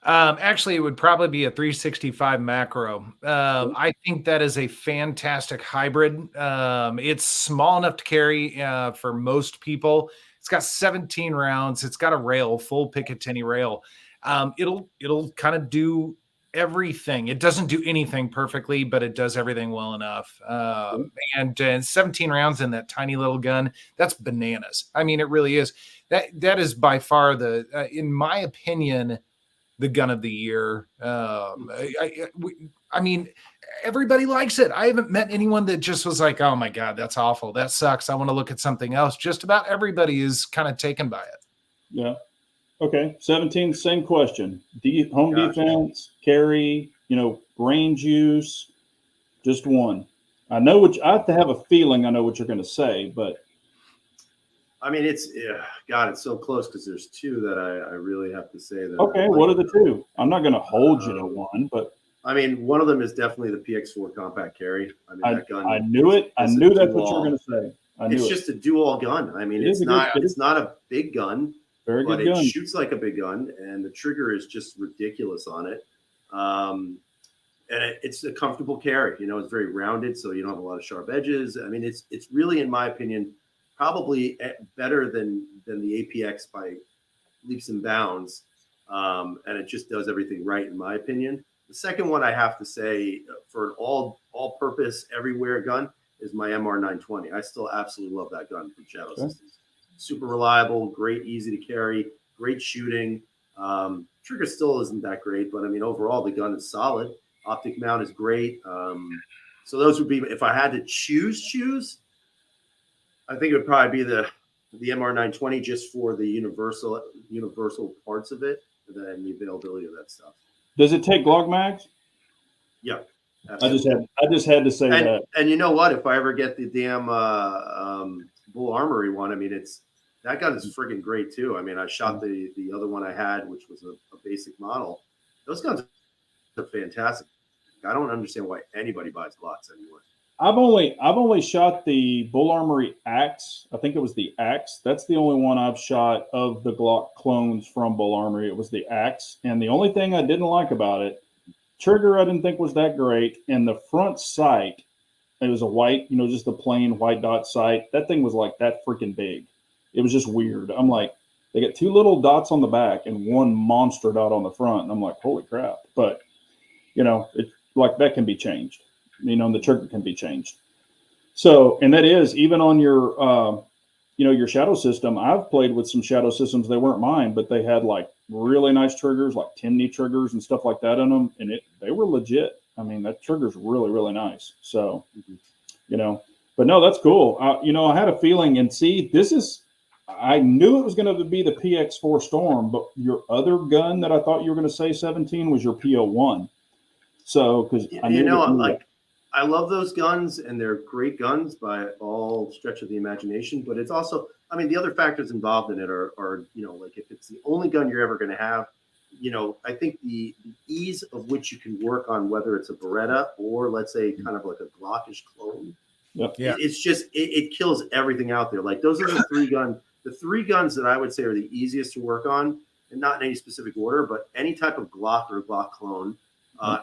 Actually, it would probably be a 365 macro. I think that is a fantastic hybrid. It's small enough to carry for most people. It's got 17 rounds. It's got a rail, full Picatinny rail. It'll kind of do everything. It doesn't do anything perfectly, but it does everything well enough. And 17 rounds in that tiny little gun, that's bananas. I mean, it really is. That is by far in my opinion, the gun of the year. I mean, everybody likes it. I haven't met anyone that just was like, oh my God, that's awful. That sucks. I want to look at something else. Just about everybody is kind of taken by it. Yeah. Okay. 17, same question. Home defense, carry, range use, just one. I have to have a feeling I know what you're going to say, but. I mean, it's so close because there's two that I really have to say that. Okay, what are the two? I'm not going to hold you to one, but. I mean, one of them is definitely the PX4 compact carry. I mean, that gun. I knew it. I knew that's what you were going to say. It's just a dual gun. I mean, it's not a big gun, but it shoots like a big gun, and the trigger is just ridiculous on it. And it's a comfortable carry. It's very rounded, so you don't have a lot of sharp edges. I mean, it's really, in my opinion, probably better than the APX by leaps and bounds, and it just does everything right, in my opinion. The second one I have to say, for an all-purpose, everywhere gun, is my MR920. I still absolutely love that gun from Shadow Systems. Super reliable, great, easy to carry, great shooting. Trigger still isn't that great, but I mean, overall, the gun is solid. Optic mount is great. So those would be, if I had to choose, I think it would probably be the MR920 just for the universal parts of it and the availability of that stuff. Does it take Glock mags? Yeah. Absolutely. I just had to say that. And you know what? If I ever get the damn Bull Armory one, I mean, that gun is freaking great too. I mean, I shot the other one I had, which was a basic model. Those guns are fantastic. I don't understand why anybody buys Glocks anymore. I've only shot the Bull Armory Axe. I think it was the Axe. That's the only one I've shot of the Glock clones from Bull Armory. It was the Axe. And the only thing I didn't like about it, trigger I didn't think was that great. And the front sight, it was a white, just a plain white dot sight. That thing was like that freaking big. It was just weird. I'm like, they got two little dots on the back and one monster dot on the front. And I'm like, holy crap. But, it's like that can be changed. And the trigger can be changed. So, and that is even on your, your shadow system. I've played with some shadow systems. They weren't mine, but they had like really nice triggers, like Timney triggers and stuff like that in them. And they were legit. I mean, that trigger's really, really nice. So, but no, that's cool. I had a feeling, and see, I knew it was going to be the PX4 Storm, but your other gun that I thought you were going to say 17 was your PO1. So, because I love those guns, and they're great guns by all stretch of the imagination. But it's also, I mean, the other factors involved in it are like if it's the only gun you're ever going to have, I think the ease of which you can work on, whether it's a Beretta or let's say kind of like a Glockish clone. Yep. Yeah. It's just, it kills everything out there. Like those are the three guns that I would say are the easiest to work on, and not in any specific order, but any type of Glock or Glock clone.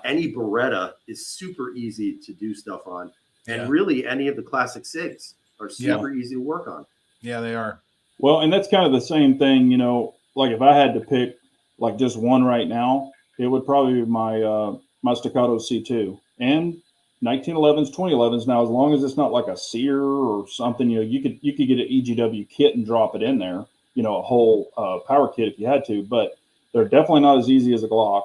Any Beretta is super easy to do stuff on. And really any of the classic SIGs are super easy to work on. Yeah, they are. Well, and that's kind of the same thing, like if I had to pick like just one right now, it would probably be my Staccato C2 and 1911s, 2011s. Now, as long as it's not like a sear or something, you could get an EGW kit and drop it in there, a whole power kit if you had to, but they're definitely not as easy as a Glock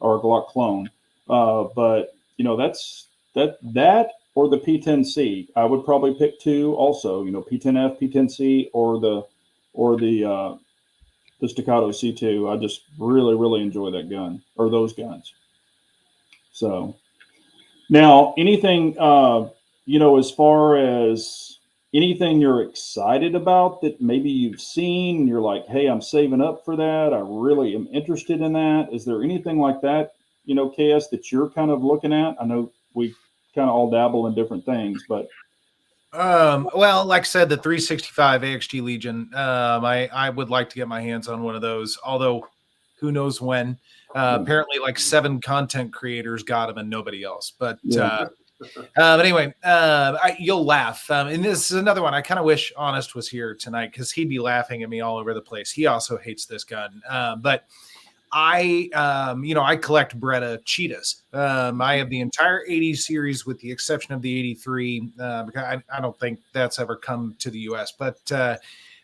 or a Glock clone. But that's that or the P10C. I would probably pick two also, P10F, P10C, or the Staccato C2. I just really, really enjoy that gun or those guns. So now anything, as far as, anything you're excited about that maybe you've seen and you're like, hey, I'm saving up for that. I really am interested in that. Is there anything like that, KS, that you're kind of looking at? I know we kind of all dabble in different things, but well, like I said, the 365 AXG Legion, I would like to get my hands on one of those, although who knows when. Apparently like 7 content creators got them and nobody else, but anyway, you'll laugh. And this is another one. I kind of wish Honest was here tonight because he'd be laughing at me all over the place. He also hates this gun. But I collect Beretta cheetahs. I have the entire 80 series with the exception of the 83. Because I don't think that's ever come to the US, but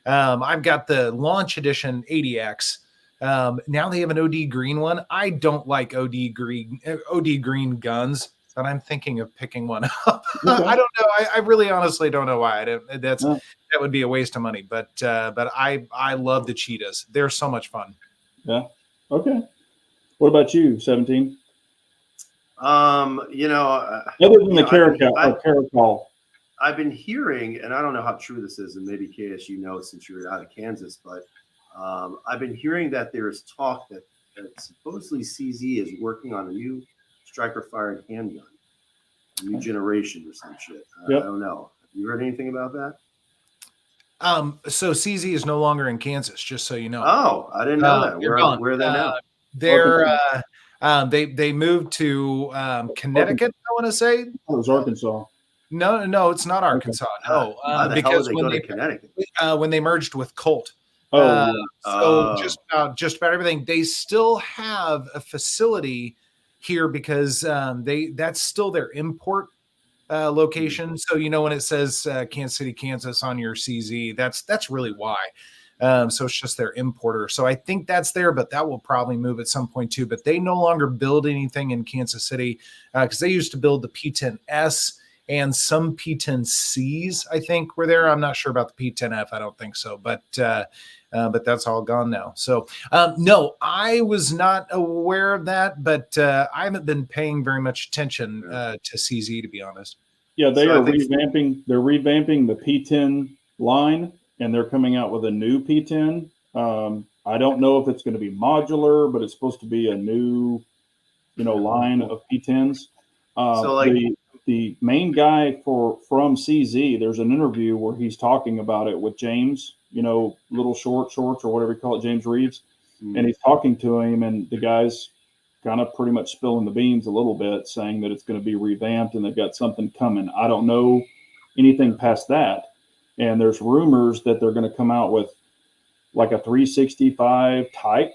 I've got the launch edition 80X. Now they have an OD green one. I don't like OD green guns, but I'm thinking of picking one up. Okay. I don't know. I really honestly don't know why. That would be a waste of money, but I love the cheetahs. They're so much fun. Yeah. Okay. What about you, 17? Other than the Caracol. I've been hearing, and I don't know how true this is, and maybe KS, since you're out of Kansas, but I've been hearing that there is talk that supposedly CZ is working on a new striker-fired handgun, a new generation or some shit. I don't know. Have you heard anything about that? So CZ is no longer in Kansas, just so you know. Oh, I didn't know that. Where are they now? They moved to Connecticut, I want to say. It was Arkansas. No, it's not Arkansas. No, because when they Connecticut? When they merged with Colt. Just about everything. They still have a facility here because that's still their import location. So when it says Kansas City, Kansas on your CZ, that's really why. So it's just their importer. So I think that's there, but that will probably move at some point too. But they no longer build anything in Kansas City because they used to build the P10S and some P10Cs, I think, were there. I'm not sure about the P10F. I don't think so, but that's all gone now. So no, I was not aware of that, but I haven't been paying very much attention to CZ, to be honest. Yeah, they are revamping. They're revamping the P10 line, and they're coming out with a new P10. I don't know if it's going to be modular, but it's supposed to be a new, line of P10s. The main guy from CZ, there's an interview where he's talking about it with James, Little Shorts or whatever you call it, James Reeves, and he's talking to him, and the guy's kind of pretty much spilling the beans a little bit, saying that it's going to be revamped and they've got something coming. I don't know anything past that. And there's rumors that they're going to come out with like a 365 type,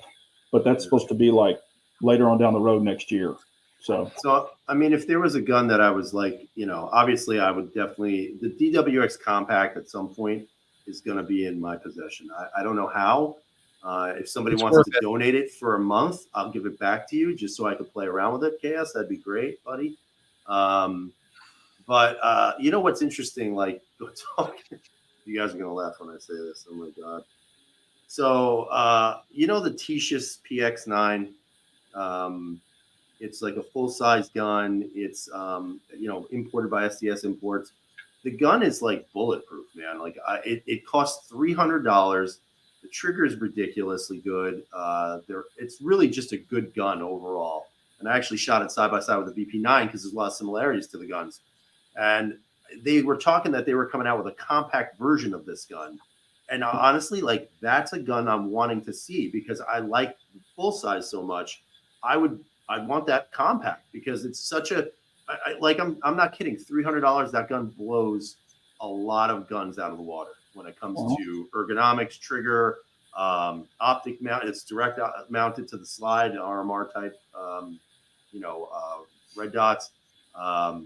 but that's supposed to be like later on down the road next year. So I mean, if there was a gun that I was like, obviously I would definitely, the DWX Compact at some point is going to be in my possession. I don't know how. If somebody wants to donate it for a month, I'll give it back to you just so I could play around with it. KS, that'd be great, buddy. But what's interesting? Like, you guys are gonna laugh when I say this. Oh my god! So the Tishis PX9. It's like a full-size gun. It's imported by SDS Imports. The gun is like bulletproof, man. Like it costs $300. The trigger is ridiculously good. It's really just a good gun overall. And I actually shot it side by side with the VP9 because there's a lot of similarities to the guns. And they were talking that they were coming out with a compact version of this gun. And honestly, like that's a gun I'm wanting to see because I like the full size so much. I want that compact because it's such a I'm not kidding. $300. That gun blows a lot of guns out of the water when it comes to ergonomics, trigger, optic mount. It's direct mounted to the slide, RMR type, red dots.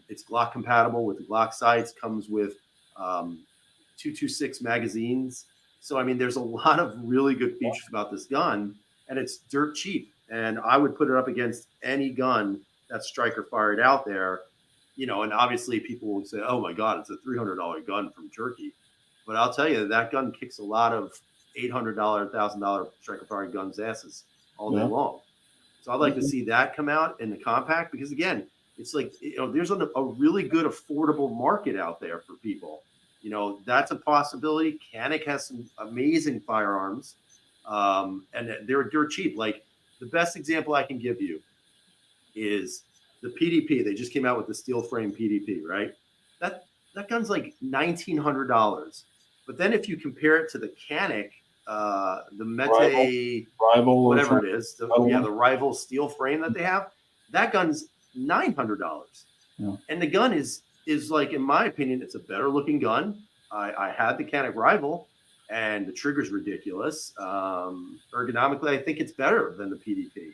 It's Glock compatible with the Glock sights. Comes with 226 magazines. So I mean, there's a lot of really good features about this gun, and it's dirt cheap. And I would put it up against any gun that's striker fired out there. And obviously people will say, "Oh my God, it's a $300 gun from Turkey." But I'll tell you, that gun kicks a lot of $800, $1,000 striker fired guns' asses all day long. So I'd like to see that come out in the compact because, again, it's like there's a really good affordable market out there for people. You know, that's a possibility. Canik has some amazing firearms, and they're cheap. Like the best example I can give you is the PDP. They just came out with the steel frame PDP, right? That that gun's like $1,900. But then if you compare it to the Canik, the Mete, Rival, whatever it is, the Rival steel frame that they have, that gun's $900. Yeah. And the gun is like, in my opinion, it's a better looking gun. I had the Canik Rival, and the trigger's ridiculous. Ergonomically, I think it's better than the PDP,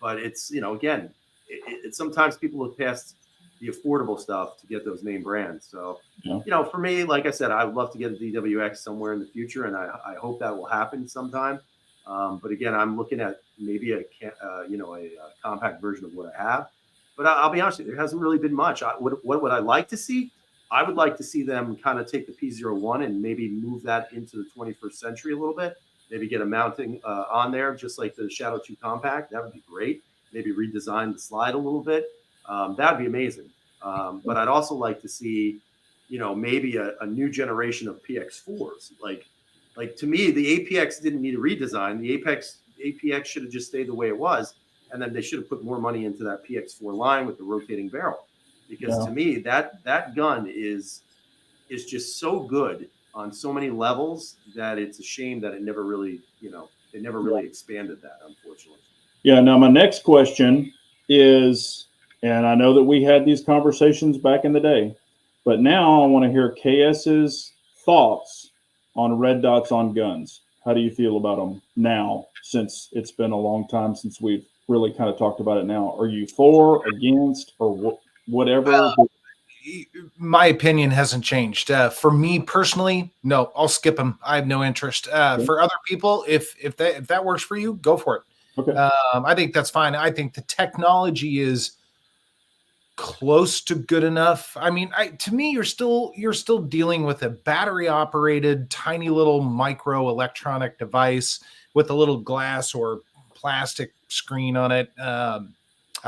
but it's, you know, again, it sometimes people look past the affordable stuff to get those name brands. So, Yeah. you know, for me, like I said, I would love to get a DWX somewhere in the future, and I hope that will happen sometime. But again, I'm looking at maybe a compact version of what I have. But I'll be honest with you, there hasn't really been much. What would I like to see? I would like to see them kind of take the P01 and maybe move that into the 21st century a little bit. Maybe get a mounting on there, just like the Shadow 2 Compact. That would be great. Maybe redesign the slide a little bit. That would be amazing. But I'd also like to see, you know, maybe a new generation of PX4s. Like to me, the APX didn't need a redesign. The APX should have just stayed the way it was. And then they should have put more money into that PX4 line with the rotating barrel, because to me that gun is just so good on so many levels that it's a shame that it never really expanded that, unfortunately. Yeah. Now my next question is, and I know that we had these conversations back in the day, but now I want to hear KS's thoughts on red dots on guns. How do you feel about them now, since it's been a long time since we've really kind of talked about it now? Are you for, against, or whatever? My opinion hasn't changed. For me personally, no, I'll skip them. I have no interest. For other people, if that works for you, go for it. Okay. I think that's fine. I think the technology is close to good enough. I mean, to me, you're still dealing with a battery operated, tiny little micro electronic device with a little glass or plastic screen on it. I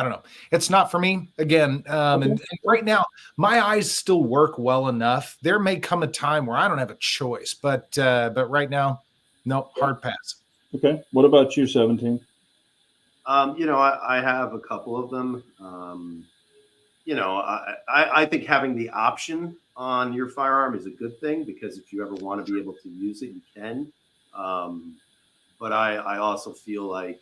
don't know. It's not for me. Again, and right now, my eyes still work well enough. There may come a time where I don't have a choice, but right now, no, hard pass. Okay. What about you, 17? You know, I have a couple of them. You know, I think having the option on your firearm is a good thing, because if you ever want to be able to use it, you can. But I also feel like,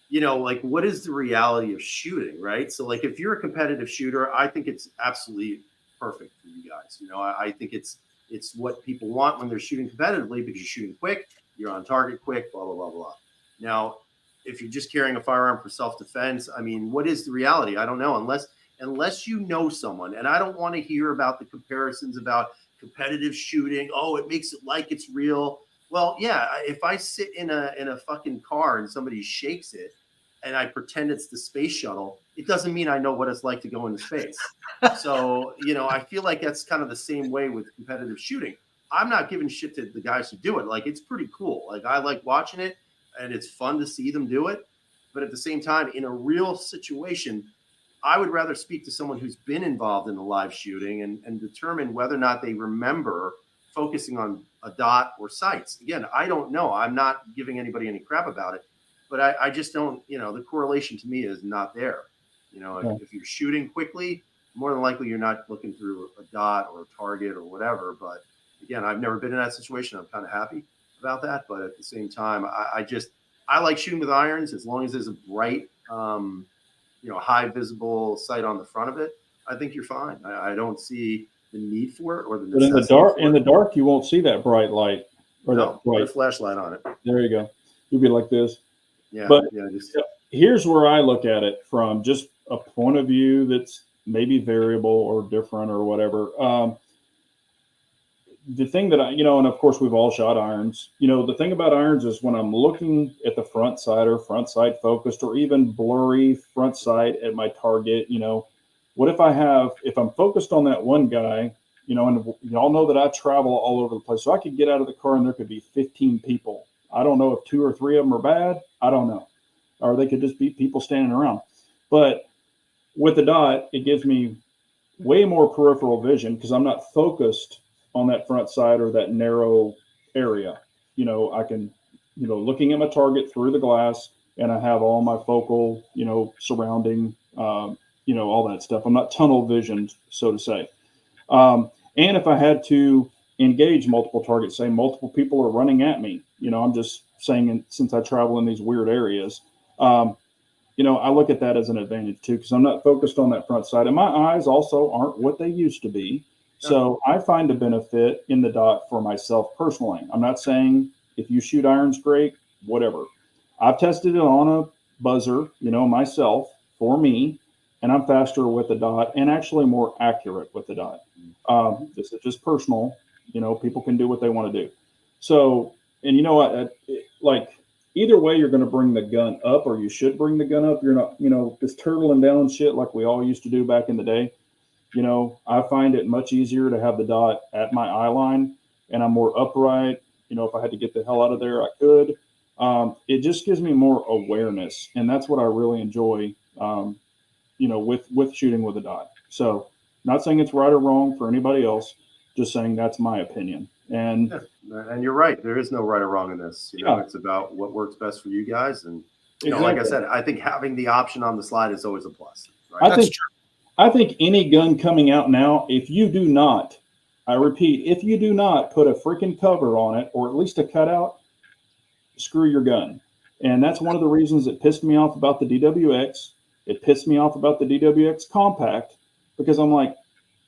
you know, like, what is the reality of shooting, right? So, like, if you're a competitive shooter, I think it's absolutely perfect for you guys. You know, I think it's what people want when they're shooting competitively, because you're shooting quick, you're on target quick, blah, blah, blah, blah. Now, if you're just carrying a firearm for self-defense, I mean, what is the reality? I don't know, unless you know someone. And I don't want to hear about the comparisons about competitive shooting. Oh, it makes it like it's real. Well, yeah, if I sit in a fucking car and somebody shakes it and I pretend it's the space shuttle, it doesn't mean I know what it's like to go into space. So, you know, I feel like that's kind of the same way with competitive shooting. I'm not giving shit to the guys who do it. Like, it's pretty cool. Like, I like watching it, and it's fun to see them do it. But at the same time, in a real situation, I would rather speak to someone who's been involved in the live shooting and determine whether or not they remember focusing on a dot or sights. Again, I don't know. I'm not giving anybody any crap about it, but I just don't, you know, the correlation to me is not there. You know, if you're shooting quickly, more than likely you're not looking through a dot or a target or whatever. But again, I've never been in that situation. I'm kind of happy about that. But at the same time, I like shooting with irons, as long as there's a bright, high visible sight on the front of it. I think you're fine. I don't see the need for it or the necessity. But in the dark, you won't see that bright light or that bright. Put a flashlight on it. There you go. You'll be like this. Yeah. But here's where I look at it from just a point of view that's maybe variable or different or whatever. The thing that and of course we've all shot irons. The thing about irons is when I'm looking at the front sight focused, or even blurry front sight at my target, what if I'm focused on that one guy, and y'all know that I travel all over the place. So I could get out of the car and there could be 15 people. I don't know if 2 or 3 of them are bad. I don't know. Or they could just be people standing around. But with the dot, it gives me way more peripheral vision because I'm not focused on that front sight or that narrow area. I can, looking at my target through the glass, and I have all my focal, surrounding, all that stuff. I'm not tunnel visioned, so to say. And if I had to engage multiple targets, say multiple people are running at me, I'm just saying, since I travel in these weird areas, I look at that as an advantage too, because I'm not focused on that front sight, and my eyes also aren't what they used to be. So I find a benefit in the dot for myself personally. I'm not saying if you shoot irons, great, whatever. I've tested it on a buzzer, myself, for me, and I'm faster with the dot and actually more accurate with the dot. This is just personal. People can do what they want to do. So, and like either way, you're going to bring the gun up, or you should bring the gun up. You're not, this turtling down shit like we all used to do back in the day. I find it much easier to have the dot at my eye line, and I'm more upright. If I had to get the hell out of there, I could. It just gives me more awareness, and that's what I really enjoy, with shooting with a dot. So, not saying it's right or wrong for anybody else, just saying that's my opinion. And you're right. There is no right or wrong in this. It's about what works best for you guys. And like I said, I think having the option on the slide is always a plus. Right? I think any gun coming out now, if you do not, I repeat, if you do not put a freaking cover on it, or at least a cutout, screw your gun. And that's one of the reasons it pissed me off about the DWX. It pissed me off about the DWX Compact, because I'm like,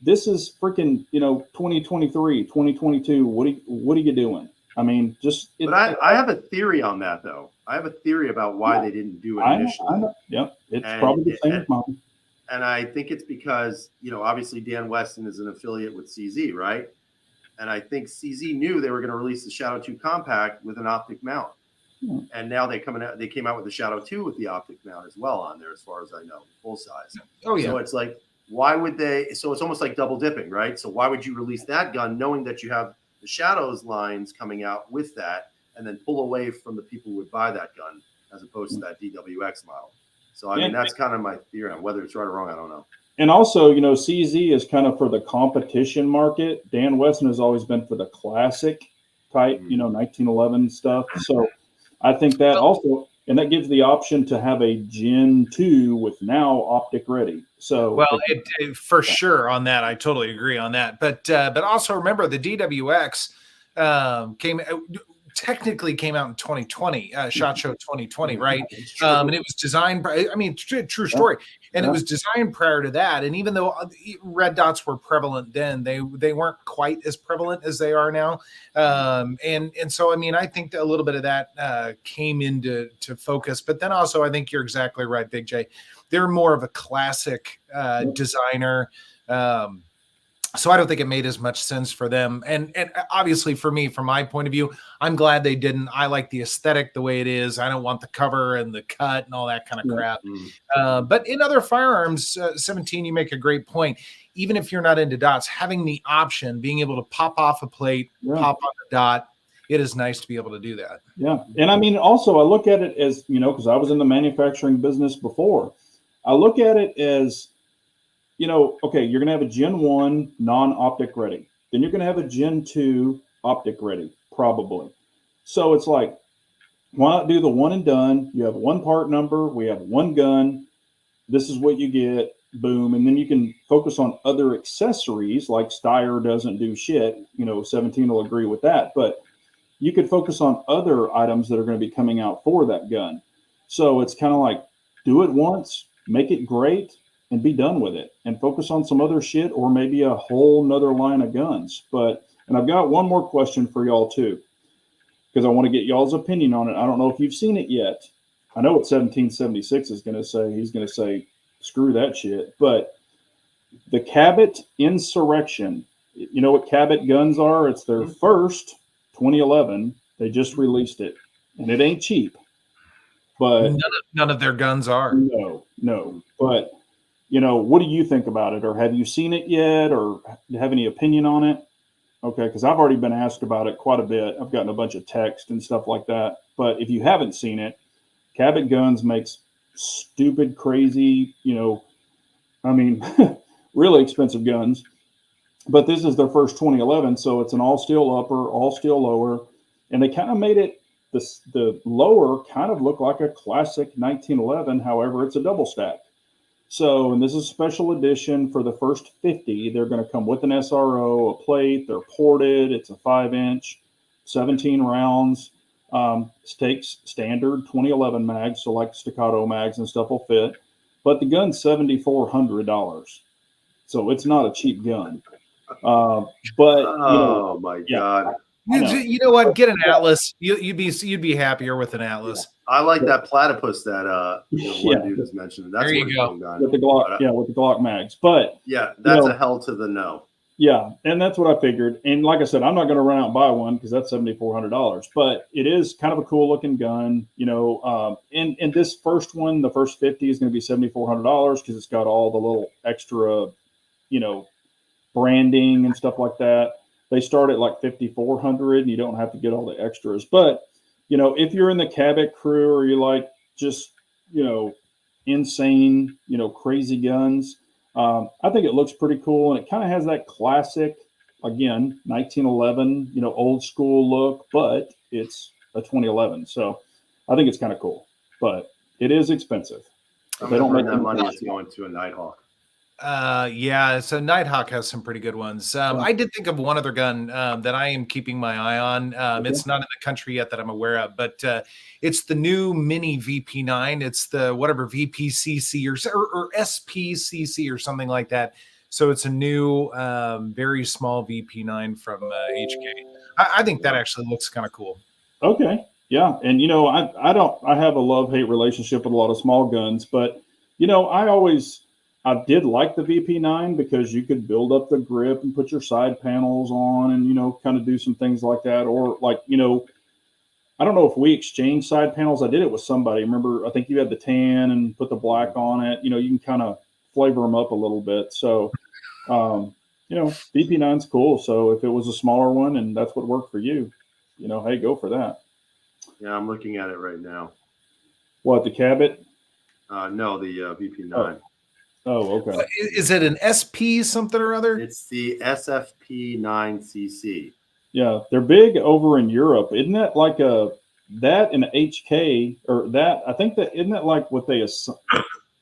this is freaking, 2023, 2022. What are you doing? I mean, but I have a theory on that, though. I have a theory about why they didn't do it initially. I know. Yep. It's probably the same as mine. And I think it's because, obviously Dan Weston is an affiliate with CZ, right? And I think CZ knew they were going to release the Shadow 2 Compact with an optic mount. Yeah. And now they came out with the Shadow 2 with the optic mount as well on there, as far as I know, full size. Oh, yeah. So it's like, why would they? So it's almost like double dipping, right? So why would you release that gun knowing that you have the Shadows lines coming out with that, and then pull away from the people who would buy that gun as opposed to that DWX model? So, I mean, that's kind of my theory on whether it's right or wrong. I don't know. And also, CZ is kind of for the competition market. Dan Weston has always been for the classic type, 1911 stuff. So I think that also, and that gives the option to have a Gen 2 with now optic ready. So, well, for sure on that, I totally agree on that. But also remember the DWX technically came out in 2020, SHOT Show 2020, right? And it was designed, true story. And it was designed prior to that. And even though red dots were prevalent then, they weren't quite as prevalent as they are now. And so, I think that a little bit of that came into focus. But then also, I think you're exactly right, Big J. They're more of a classic designer. So I don't think it made as much sense for them. And obviously for me, from my point of view, I'm glad they didn't. I like the aesthetic the way it is. I don't want the cover and the cut and all that kind of crap. But in other firearms, 17, you make a great point. Even if you're not into dots, having the option, being able to pop off a plate, pop on the dot, it is nice to be able to do that. Yeah. And also I look at it as, because I was in the manufacturing business before. I look at it as, okay, you're going to have a Gen 1 non-optic ready. Then you're going to have a Gen 2 optic ready, probably. So it's like, why not do the one and done? You have one part number. We have one gun. This is what you get. Boom. And then you can focus on other accessories, like Steyr doesn't do shit. 17 will agree with that. But you could focus on other items that are going to be coming out for that gun. So it's kind of like, do it once, make it great, and be done with it, and focus on some other shit, or maybe a whole nother line of guns. And I've got one more question for y'all too, because I want to get y'all's opinion on it. I don't know if you've seen it yet. I know what 1776 is going to say. He's going to say, screw that shit. But the Cabot Insurrection, you know what Cabot guns are? It's their first 2011. They just released it, and it ain't cheap. But none of their guns are. No. But what do you think about it? Or have you seen it yet? Or do you have any opinion on it? Okay, because I've already been asked about it quite a bit. I've gotten a bunch of text and stuff like that. But if you haven't seen it, Cabot Guns makes stupid, crazy, really expensive guns. but this is their first 2011, so it's an all steel upper, all steel lower, and they kind of made it the lower kind of look like a classic 1911. However, it's a double stack. So, and this is a special edition for the first 50. They're going to come with an SRO, a plate. They're ported. It's a 5-inch, 17 rounds. Takes standard 2011 mags, so like staccato mags and stuff will fit. But the gun's $7,400, so it's not a cheap gun. But oh my God. You know what? Get an Atlas. You'd be happier with an Atlas. I like that platypus that one dude has mentioned. That's there you go. With the Glock, with the Glock mags. But yeah, that's a hell to the no. Yeah, and that's what I figured. And like I said, I'm not going to run out and buy one because that's $7,400. But it is kind of a cool looking gun, And this first one, the first 50 is going to be $7,400 because it's got all the little extra, branding and stuff like that. They start at like $5,400, and you don't have to get all the extras. But if you're in the Cabot crew or you like just insane, crazy guns. I think it looks pretty cool, and it kind of has that classic, again, 1911, old school look, but it's a 2011. So I think it's kind of cool, but it is expensive. They don't make that money is going to a Nighthawk. Yeah, so Nighthawk has some pretty good ones. I did think of one other gun that I am keeping my eye on. It's not in the country yet that I'm aware of, but it's the new mini VP9. It's the whatever VPCC or SPCC or something like that. So it's a new, very small VP9 from HK. I think that actually looks kind of cool. Okay, yeah, and I have a love-hate relationship with a lot of small guns, but I did like the VP9 because you could build up the grip and put your side panels on and, kind of do some things like that. Or like, I don't know if we exchanged side panels. I did it with somebody. Remember, I think you had the tan and put the black on it. You can kind of flavor them up a little bit. So, VP9's cool. So if it was a smaller one and that's what worked for you, hey, go for that. Yeah, I'm looking at it right now. What, the Cabot? No, the VP9. Oh, okay. Is it an SP something or other? It's the SFP9CC. Yeah, they're big over in Europe. Isn't that like that in HK or that? I think that isn't that like what they did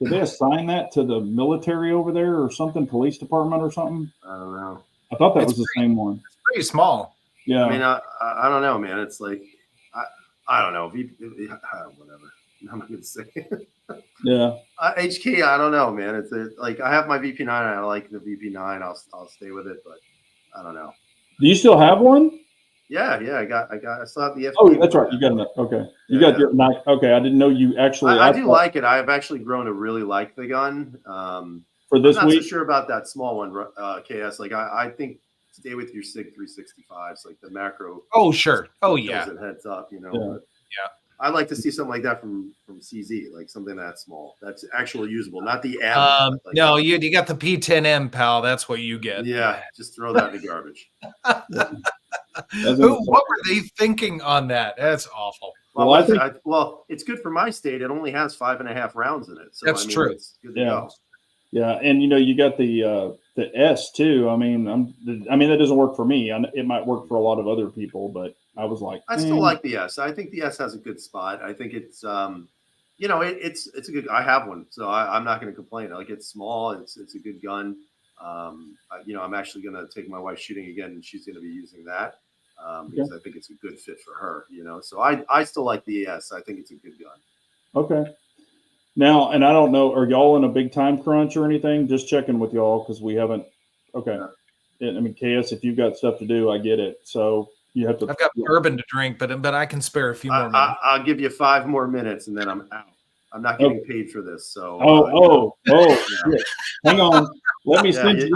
they assign that to the military over there or something, police department or something? I don't know. I thought that was the same one. It's pretty small. Yeah. I mean, I don't know, man. It's like I don't know. Whatever. I'm not gonna say. Yeah. HK, I don't know, man. It's like I have my VP9. And I like the VP9. I'll stay with it, but I don't know. Do you still have one? Yeah. I still have the FP. Oh, that's right. You got it. Okay. You got your knife. Okay. I didn't know you actually. I do like it. I've actually grown to really like the gun. For this I'm not week, so sure about that small one, KS. Like I think stay with your SIG 365s, like the macro. Oh sure. Oh yeah. It heads up, Yeah. But I'd like to see something like that from CZ, like something that small, that's actually usable, not the M. No, you got the P10M, pal. That's what you get. Yeah, just throw that in the garbage. What were they thinking on that? That's awful. Well, it's good for my state. It only has 5.5 rounds in it, so that's true. It's good to go. Yeah, and you got the S too. I mean, that doesn't work for me. It might work for a lot of other people, but I was like, I still like the S. I think the S has a good spot. I think it's it's a good. I have one, so I'm not going to complain. Like it's small. It's a good gun. I'm actually going to take my wife shooting again, and she's going to be using that because I think it's a good fit for her. So I still like the S. I think it's a good gun. Okay. Now, and I don't know, are y'all in a big time crunch or anything? Just checking with y'all because we haven't. Okay. Yeah. I mean, KS, if you've got stuff to do, I get it. So you have to. I've got bourbon to drink, but I can spare a few more minutes. I'll give you 5 more minutes, and then I'm out. I'm not getting paid for this. So. Shit. Hang on. Let me send you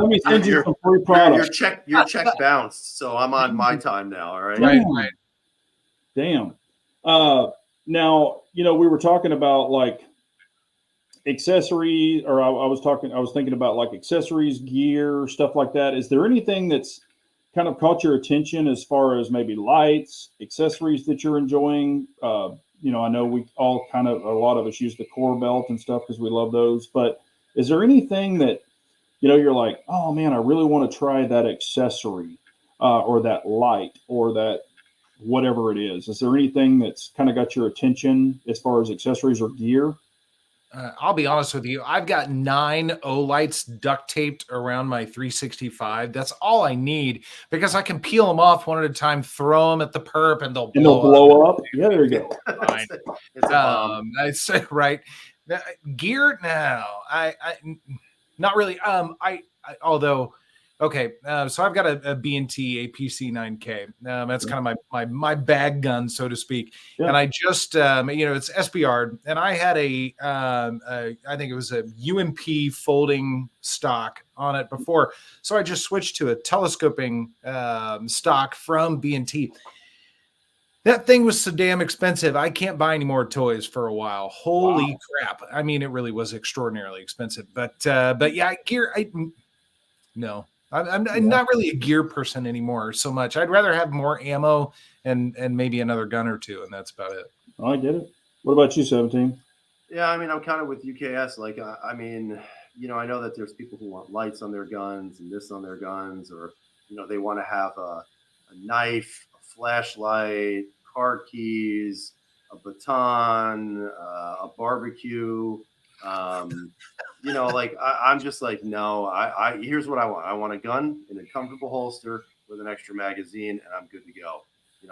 some free products. Your check bounced, so I'm on my time now. All right. Right. Damn. Now we were talking about like accessories, or I was thinking about like accessories, gear, stuff like that. Is there anything that's kind of caught your attention as far as maybe lights, accessories that you're enjoying? I know we all a lot of us use the core belt and stuff because we love those, but is there anything that, you're like, oh man, I really want to try that accessory or that light or that whatever it is. Is there anything that's kind of got your attention as far as accessories or gear? I'll be honest with you. I've got 9 O-lights duct taped around my 365. That's all I need because I can peel them off one at a time, throw them at the perp, and they'll And they'll blow up. Yeah, there you go. Fine. It's a bomb. I say right. Gear now. I not really. Although okay. So I've got a B&T APC 9K. That's kind of my bag gun, so to speak. Yeah. And I just it's SBR, and I had I think it was a UMP folding stock on it before, so I just switched to a telescoping stock from B&T. That thing was so damn expensive. I can't buy any more toys for a while. Holy crap. I mean, it really was extraordinarily expensive, but yeah, gear. No, I'm not really a gear person anymore so much. I'd rather have more ammo and maybe another gun or two. And that's about it. Oh, I get it. What about you, 17? Yeah, I mean, I'm kind of with UKS. Like, I mean, I know that there's people who want lights on their guns and this on their guns, or, they want to have a knife, a flashlight, car keys, a baton, a barbecue. Like I'm just like, no, I here's what I want. I want a gun in a comfortable holster with an extra magazine, and I'm good to go.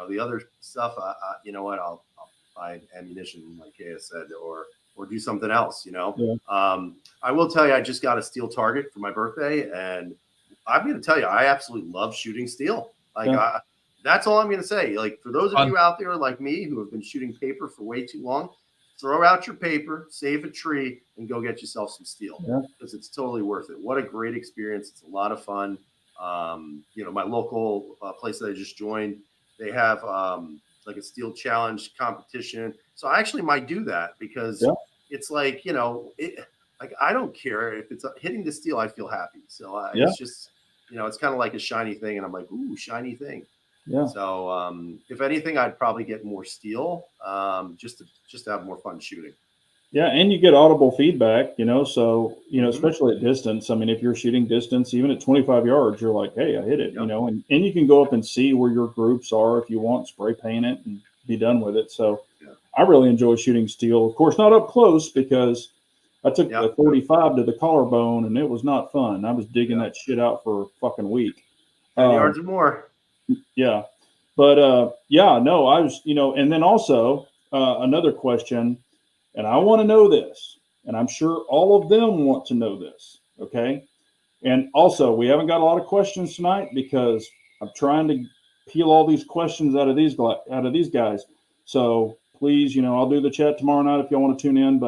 The other stuff, you know what, I'll buy ammunition, like Kaya said, or do something else. Yeah. I will tell you, I just got a steel target for my birthday, and I'm going to tell you, I absolutely love shooting steel. Like, that's all I'm going to say. Like, for those of you out there like me who have been shooting paper for way too long, throw out your paper, save a tree, and go get yourself some steel, because it's totally worth it. What a great experience. It's a lot of fun. My local place that I just joined, they have like a steel challenge competition. So I actually might do that, because it's like, like, I don't care if it's hitting the steel, I feel happy. So it's just, it's kind of like a shiny thing. And I'm like, ooh, shiny thing. Yeah. So if anything, I'd probably get more steel, just to have more fun shooting. Yeah, and you get audible feedback, so especially at distance. I mean, if you're shooting distance, even at 25 yards, you're like, hey, I hit it, and you can go up and see where your groups are if you want, spray paint it and be done with it. So I really enjoy shooting steel. Of course, not up close, because I took the 45 to the collarbone, and it was not fun. I was digging that shit out for a fucking week. 10 yards or more. Yeah. But no, I was, and then also another question, and I want to know this, and I'm sure all of them want to know this. Okay. And also, we haven't got a lot of questions tonight, because I'm trying to peel all these questions out of these guys. So please, I'll do the chat tomorrow night if y'all want to tune in,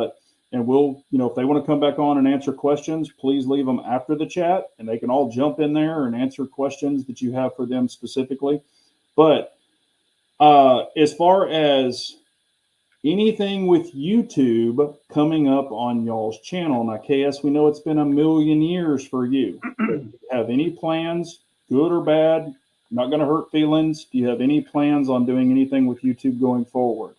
and we'll, if they want to come back on and answer questions, please leave them after the chat, and they can all jump in there and answer questions that you have for them specifically. But as far as anything with YouTube coming up on y'all's channel, now, KS, we know it's been a million years for you. Do you have any plans, good or bad? Not going to hurt feelings. Do you have any plans on doing anything with YouTube going forward?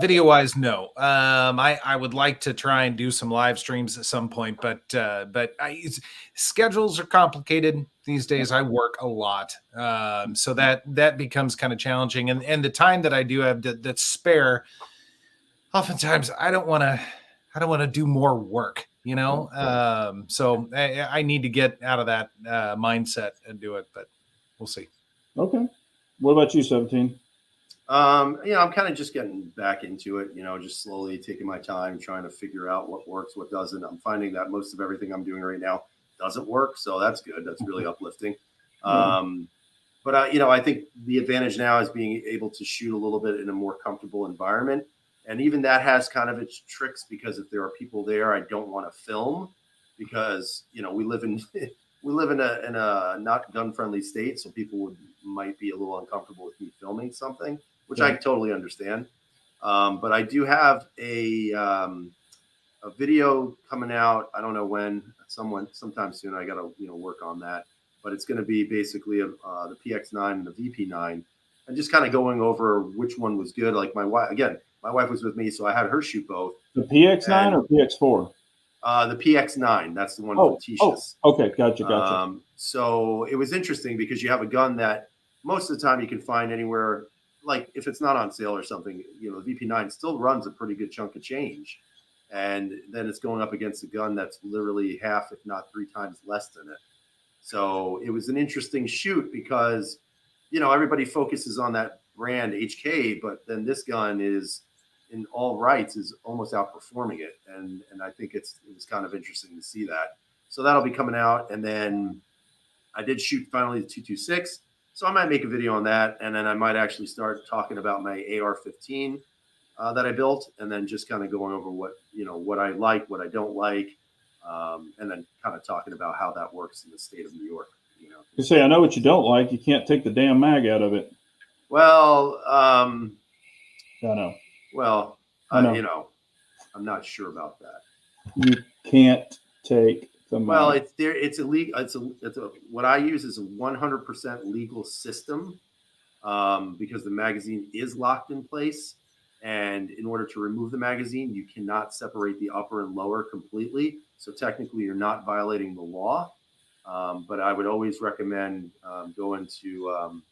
Video wise, no. I would like to try and do some live streams at some point, but schedules are complicated these days. I work a lot, so that becomes kind of challenging. And the time that I do have that's spare, oftentimes I don't want to do more work, So I need to get out of that mindset and do it, but we'll see. Okay. What about you, 17? I'm kind of just getting back into it, just slowly taking my time, trying to figure out what works, what doesn't. I'm finding that most of everything I'm doing right now doesn't work. So that's good. That's really uplifting. But I think the advantage now is being able to shoot a little bit in a more comfortable environment. And even that has kind of its tricks, because if there are people there, I don't want to film, because, we live in a not gun friendly state. So people might be a little uncomfortable with me filming something, which I totally understand. But I do have a video coming out. I don't know when, sometime soon. I got to, work on that, but it's going to be basically the PX9 and the VP9, and just kind of going over which one was good. Like my wife was with me, so I had her shoot both. The PX9 or PX4? The PX9, that's the one Oh, from Tisha's. okay, gotcha. So it was interesting because you have a gun that most of the time you can find anywhere. Like if it's not on sale or something, the VP9 still runs a pretty good chunk of change, and then it's going up against a gun that's literally half, if not 3 times less than it. So it was an interesting shoot because, everybody focuses on that brand HK, but then this gun is, in all rights, is almost outperforming it, and I think it was kind of interesting to see that. So that'll be coming out, and then I did shoot finally the 226, so I might make a video on that, and then I might actually start talking about my AR-15 that I built, and then just kind of going over what I like, what I don't like, and then kind of talking about how that works in the state of New York. You say, I know what you don't like. You can't take the damn mag out of it. Well, I know. Well, I know. I'm not sure about that. You can't take the mag. Well, it's there. It's illegal. What I use is a 100% legal system because the magazine is locked in place. And in order to remove the magazine, you cannot separate the upper and lower completely. So technically, you're not violating the law. But I would always recommend going to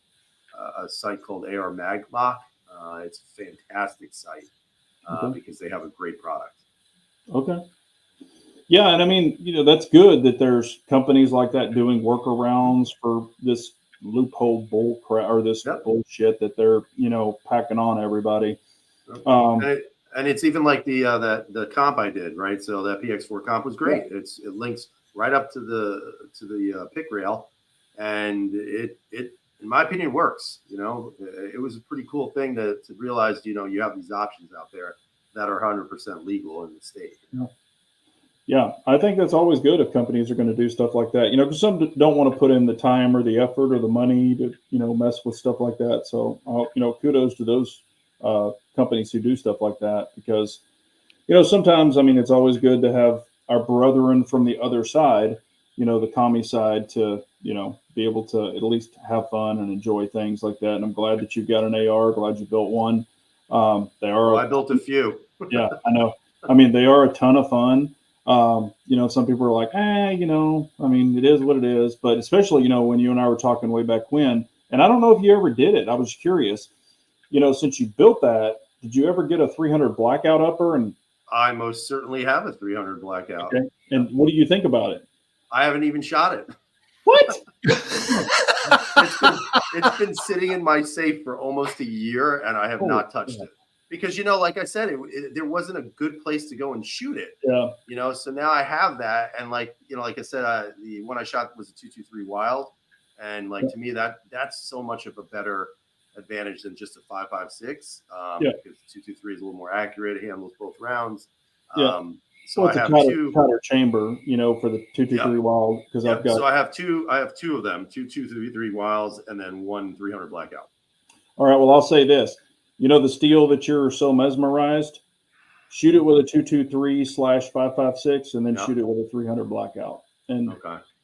a site called AR Maglock. It's a fantastic site because they have a great product. Okay. Yeah, and I mean, that's good that there's companies like that doing workarounds for this loophole bull crap or this bullshit that they're packing on everybody. And it's even like the comp I did, right? So that PX4 comp was great. Yeah. It links right up to the pick rail, and it in my opinion works. It was a pretty cool thing to realize. You have these options out there that are 100% legal in the state. Yeah, I think that's always good if companies are going to do stuff like that. Because some don't want to put in the time or the effort or the money to mess with stuff like that. So kudos to those companies who do stuff like that, because sometimes it's always good to have our brethren from the other side, the commie side, to be able to at least have fun and enjoy things like that. And I'm glad that you've got an AR. Glad you built one. I built a few. Yeah, I know. They are a ton of fun. Some people are like, it is what it is. But especially, when you and I were talking way back when, and I don't know if you ever did it. I was curious, since you built that, did you ever get a 300 blackout upper? And I most certainly have a 300 blackout. Okay. And what do you think about it? I haven't even shot it. What? It's been sitting in my safe for almost a year, and I have not touched it. Because, like I said, there wasn't a good place to go and shoot it. Yeah. So now I have that. And like I said, the one I shot was a 223 Wild. And to me, that's so much of a better advantage than just a 5.56. Because 223 is a little more accurate. It handles both rounds. So I have tighter chamber, for the 223 Wild, because I've got. So I have two of them, two 223 Wilds, and then one 300 blackout. All right. Well, I'll say this. The steel that you're so mesmerized, shoot it with a 223/5.56, and then shoot it with a 300 blackout, and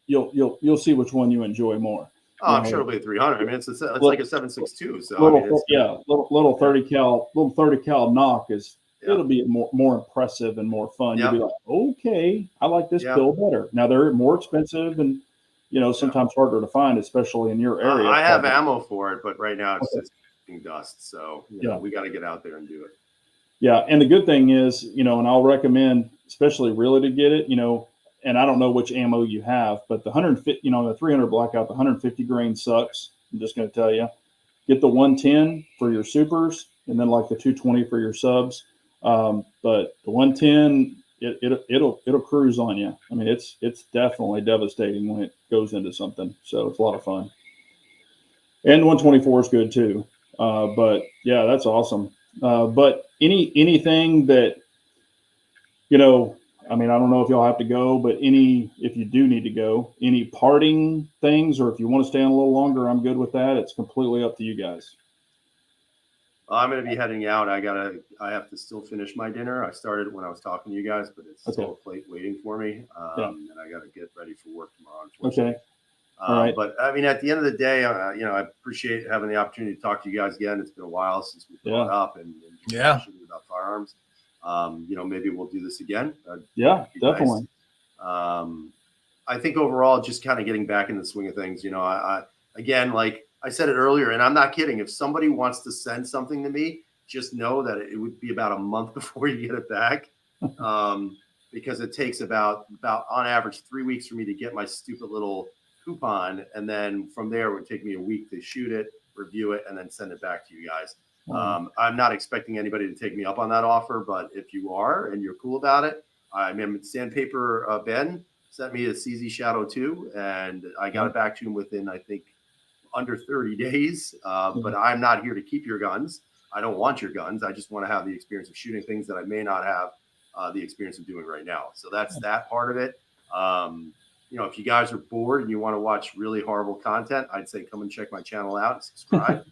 you'll see which one you enjoy more. Oh, I'm sure it'll be a 300. It's like a 7.62. So little 30 cal knock is. It'll be more impressive and more fun. You'll be like, okay, I like this pill better. Now they're more expensive and sometimes harder to find, especially in your area. I have ammo for it, but right now it's just dust. So we got to get out there and do it. Yeah, and the good thing is, and I'll recommend, especially really to get it, and I don't know which ammo you have, but the 150, the 300 blackout, the 150 grain sucks. I'm just going to tell you, get the 110 for your supers, and then like the 220 for your subs. But the 110, it'll cruise on you. It's definitely devastating when it goes into something. So it's a lot of fun. And 124 is good too. But yeah, that's awesome. But anything that, I don't know if y'all have to go, but if you do need to go, any parting things, or if you want to stay on a little longer, I'm good with that. It's completely up to you guys. I'm going to be heading out. I have to still finish my dinner. I started when I was talking to you guys, but it's still a plate waiting for me. And I got to get ready for work tomorrow. Okay. All right. But at the end of the day, I appreciate having the opportunity to talk to you guys again. It's been a while since we brought up and about firearms. Maybe we'll do this again. Yeah, definitely. I think overall, just kind of getting back in the swing of things, I again, like I said it earlier, and I'm not kidding. If somebody wants to send something to me, just know that it would be about a month before you get it back. Because it takes about on average 3 weeks for me to get my stupid little coupon. And then from there, it would take me a week to shoot it, review it, and then send it back to you guys. I'm not expecting anybody to take me up on that offer, but if you are and you're cool about it, I mean, Sandpaper Ben sent me a CZ Shadow 2, and I got it back to him within, I think, under 30 days. But I'm not here to keep your guns. I don't want your guns. I just want to have the experience of shooting things that I may not have the experience of doing right now. So that's that part of it. If you guys are bored and you want to watch really horrible content, I'd say come and check my channel out and subscribe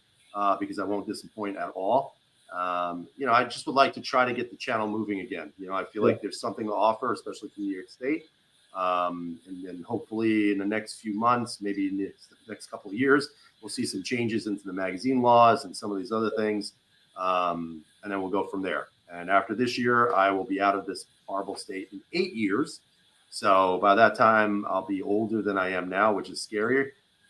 because I won't disappoint at all. I just would like to try to get the channel moving again. I feel like there's something to offer, especially from New York State. And then hopefully in the next few months, maybe in the next couple of years, we'll see some changes into the magazine laws and some of these other things. And then we'll go from there. And after this year, I will be out of this horrible state in 8 years. So by that time, I'll be older than I am now, which is scarier.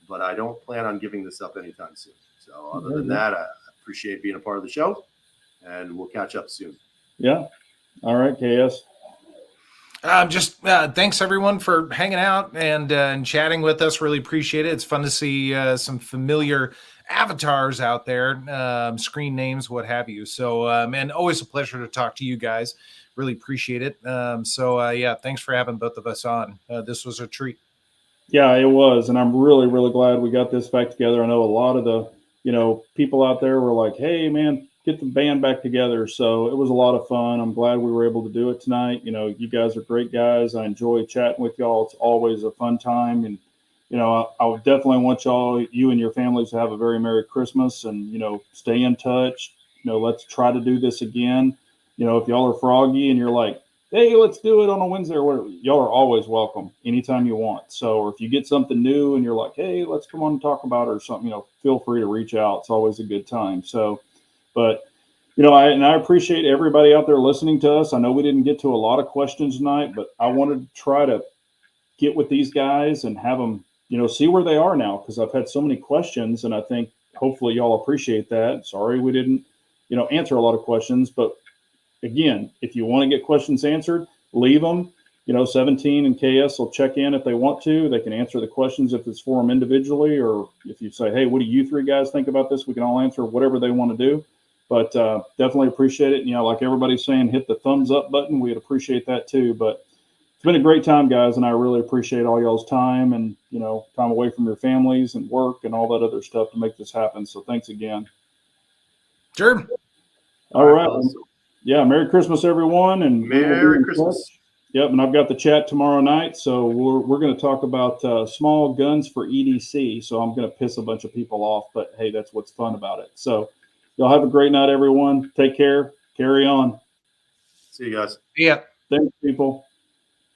But I don't plan on giving this up anytime soon. So other than that, I appreciate being a part of the show. And we'll catch up soon. Yeah. All right, KS. Thanks everyone for hanging out and chatting with us. Really appreciate it. It's fun to see some familiar avatars out there, screen names, what have you. So, and always a pleasure to talk to you guys. Really appreciate it. Thanks for having both of us on. This was a treat. Yeah, it was. And I'm really, really glad we got this back together. I know a lot of the, people out there were like, hey, man, get the band back together. So it was a lot of fun. I'm glad we were able to do it tonight. You guys are great guys. I enjoy chatting with y'all. It's always a fun time. And, I would definitely want you and your families to have a very Merry Christmas and, stay in touch. Let's try to do this again. If y'all are froggy and you're like, hey, let's do it on a Wednesday or whatever, y'all are always welcome anytime you want. So, or if you get something new and you're like, hey, let's come on and talk about it or something, feel free to reach out. It's always a good time. So, but, I appreciate everybody out there listening to us. I know we didn't get to a lot of questions tonight, but I wanted to try to get with these guys and have them, see where they are now, because I've had so many questions, and I think hopefully y'all appreciate that. Sorry we didn't, answer a lot of questions, but again, if you want to get questions answered, leave them. 17 and KS will check in if they want to. They can answer the questions if it's for them individually, or if you say, hey, what do you three guys think about this? We can all answer whatever they want to do. But definitely appreciate it. Like everybody's saying, hit the thumbs up button. We'd appreciate that too. But it's been a great time, guys, and I really appreciate all y'all's time and, time away from your families and work and all that other stuff to make this happen. So thanks again. Sure. All right. Yeah, Merry Christmas, everyone. And Merry Christmas. Yep, and I've got the chat tomorrow night. So we're going to talk about small guns for EDC. So I'm going to piss a bunch of people off, but hey, that's what's fun about it. So y'all have a great night, everyone. Take care. Carry on. See you guys. Yeah. Thanks, people.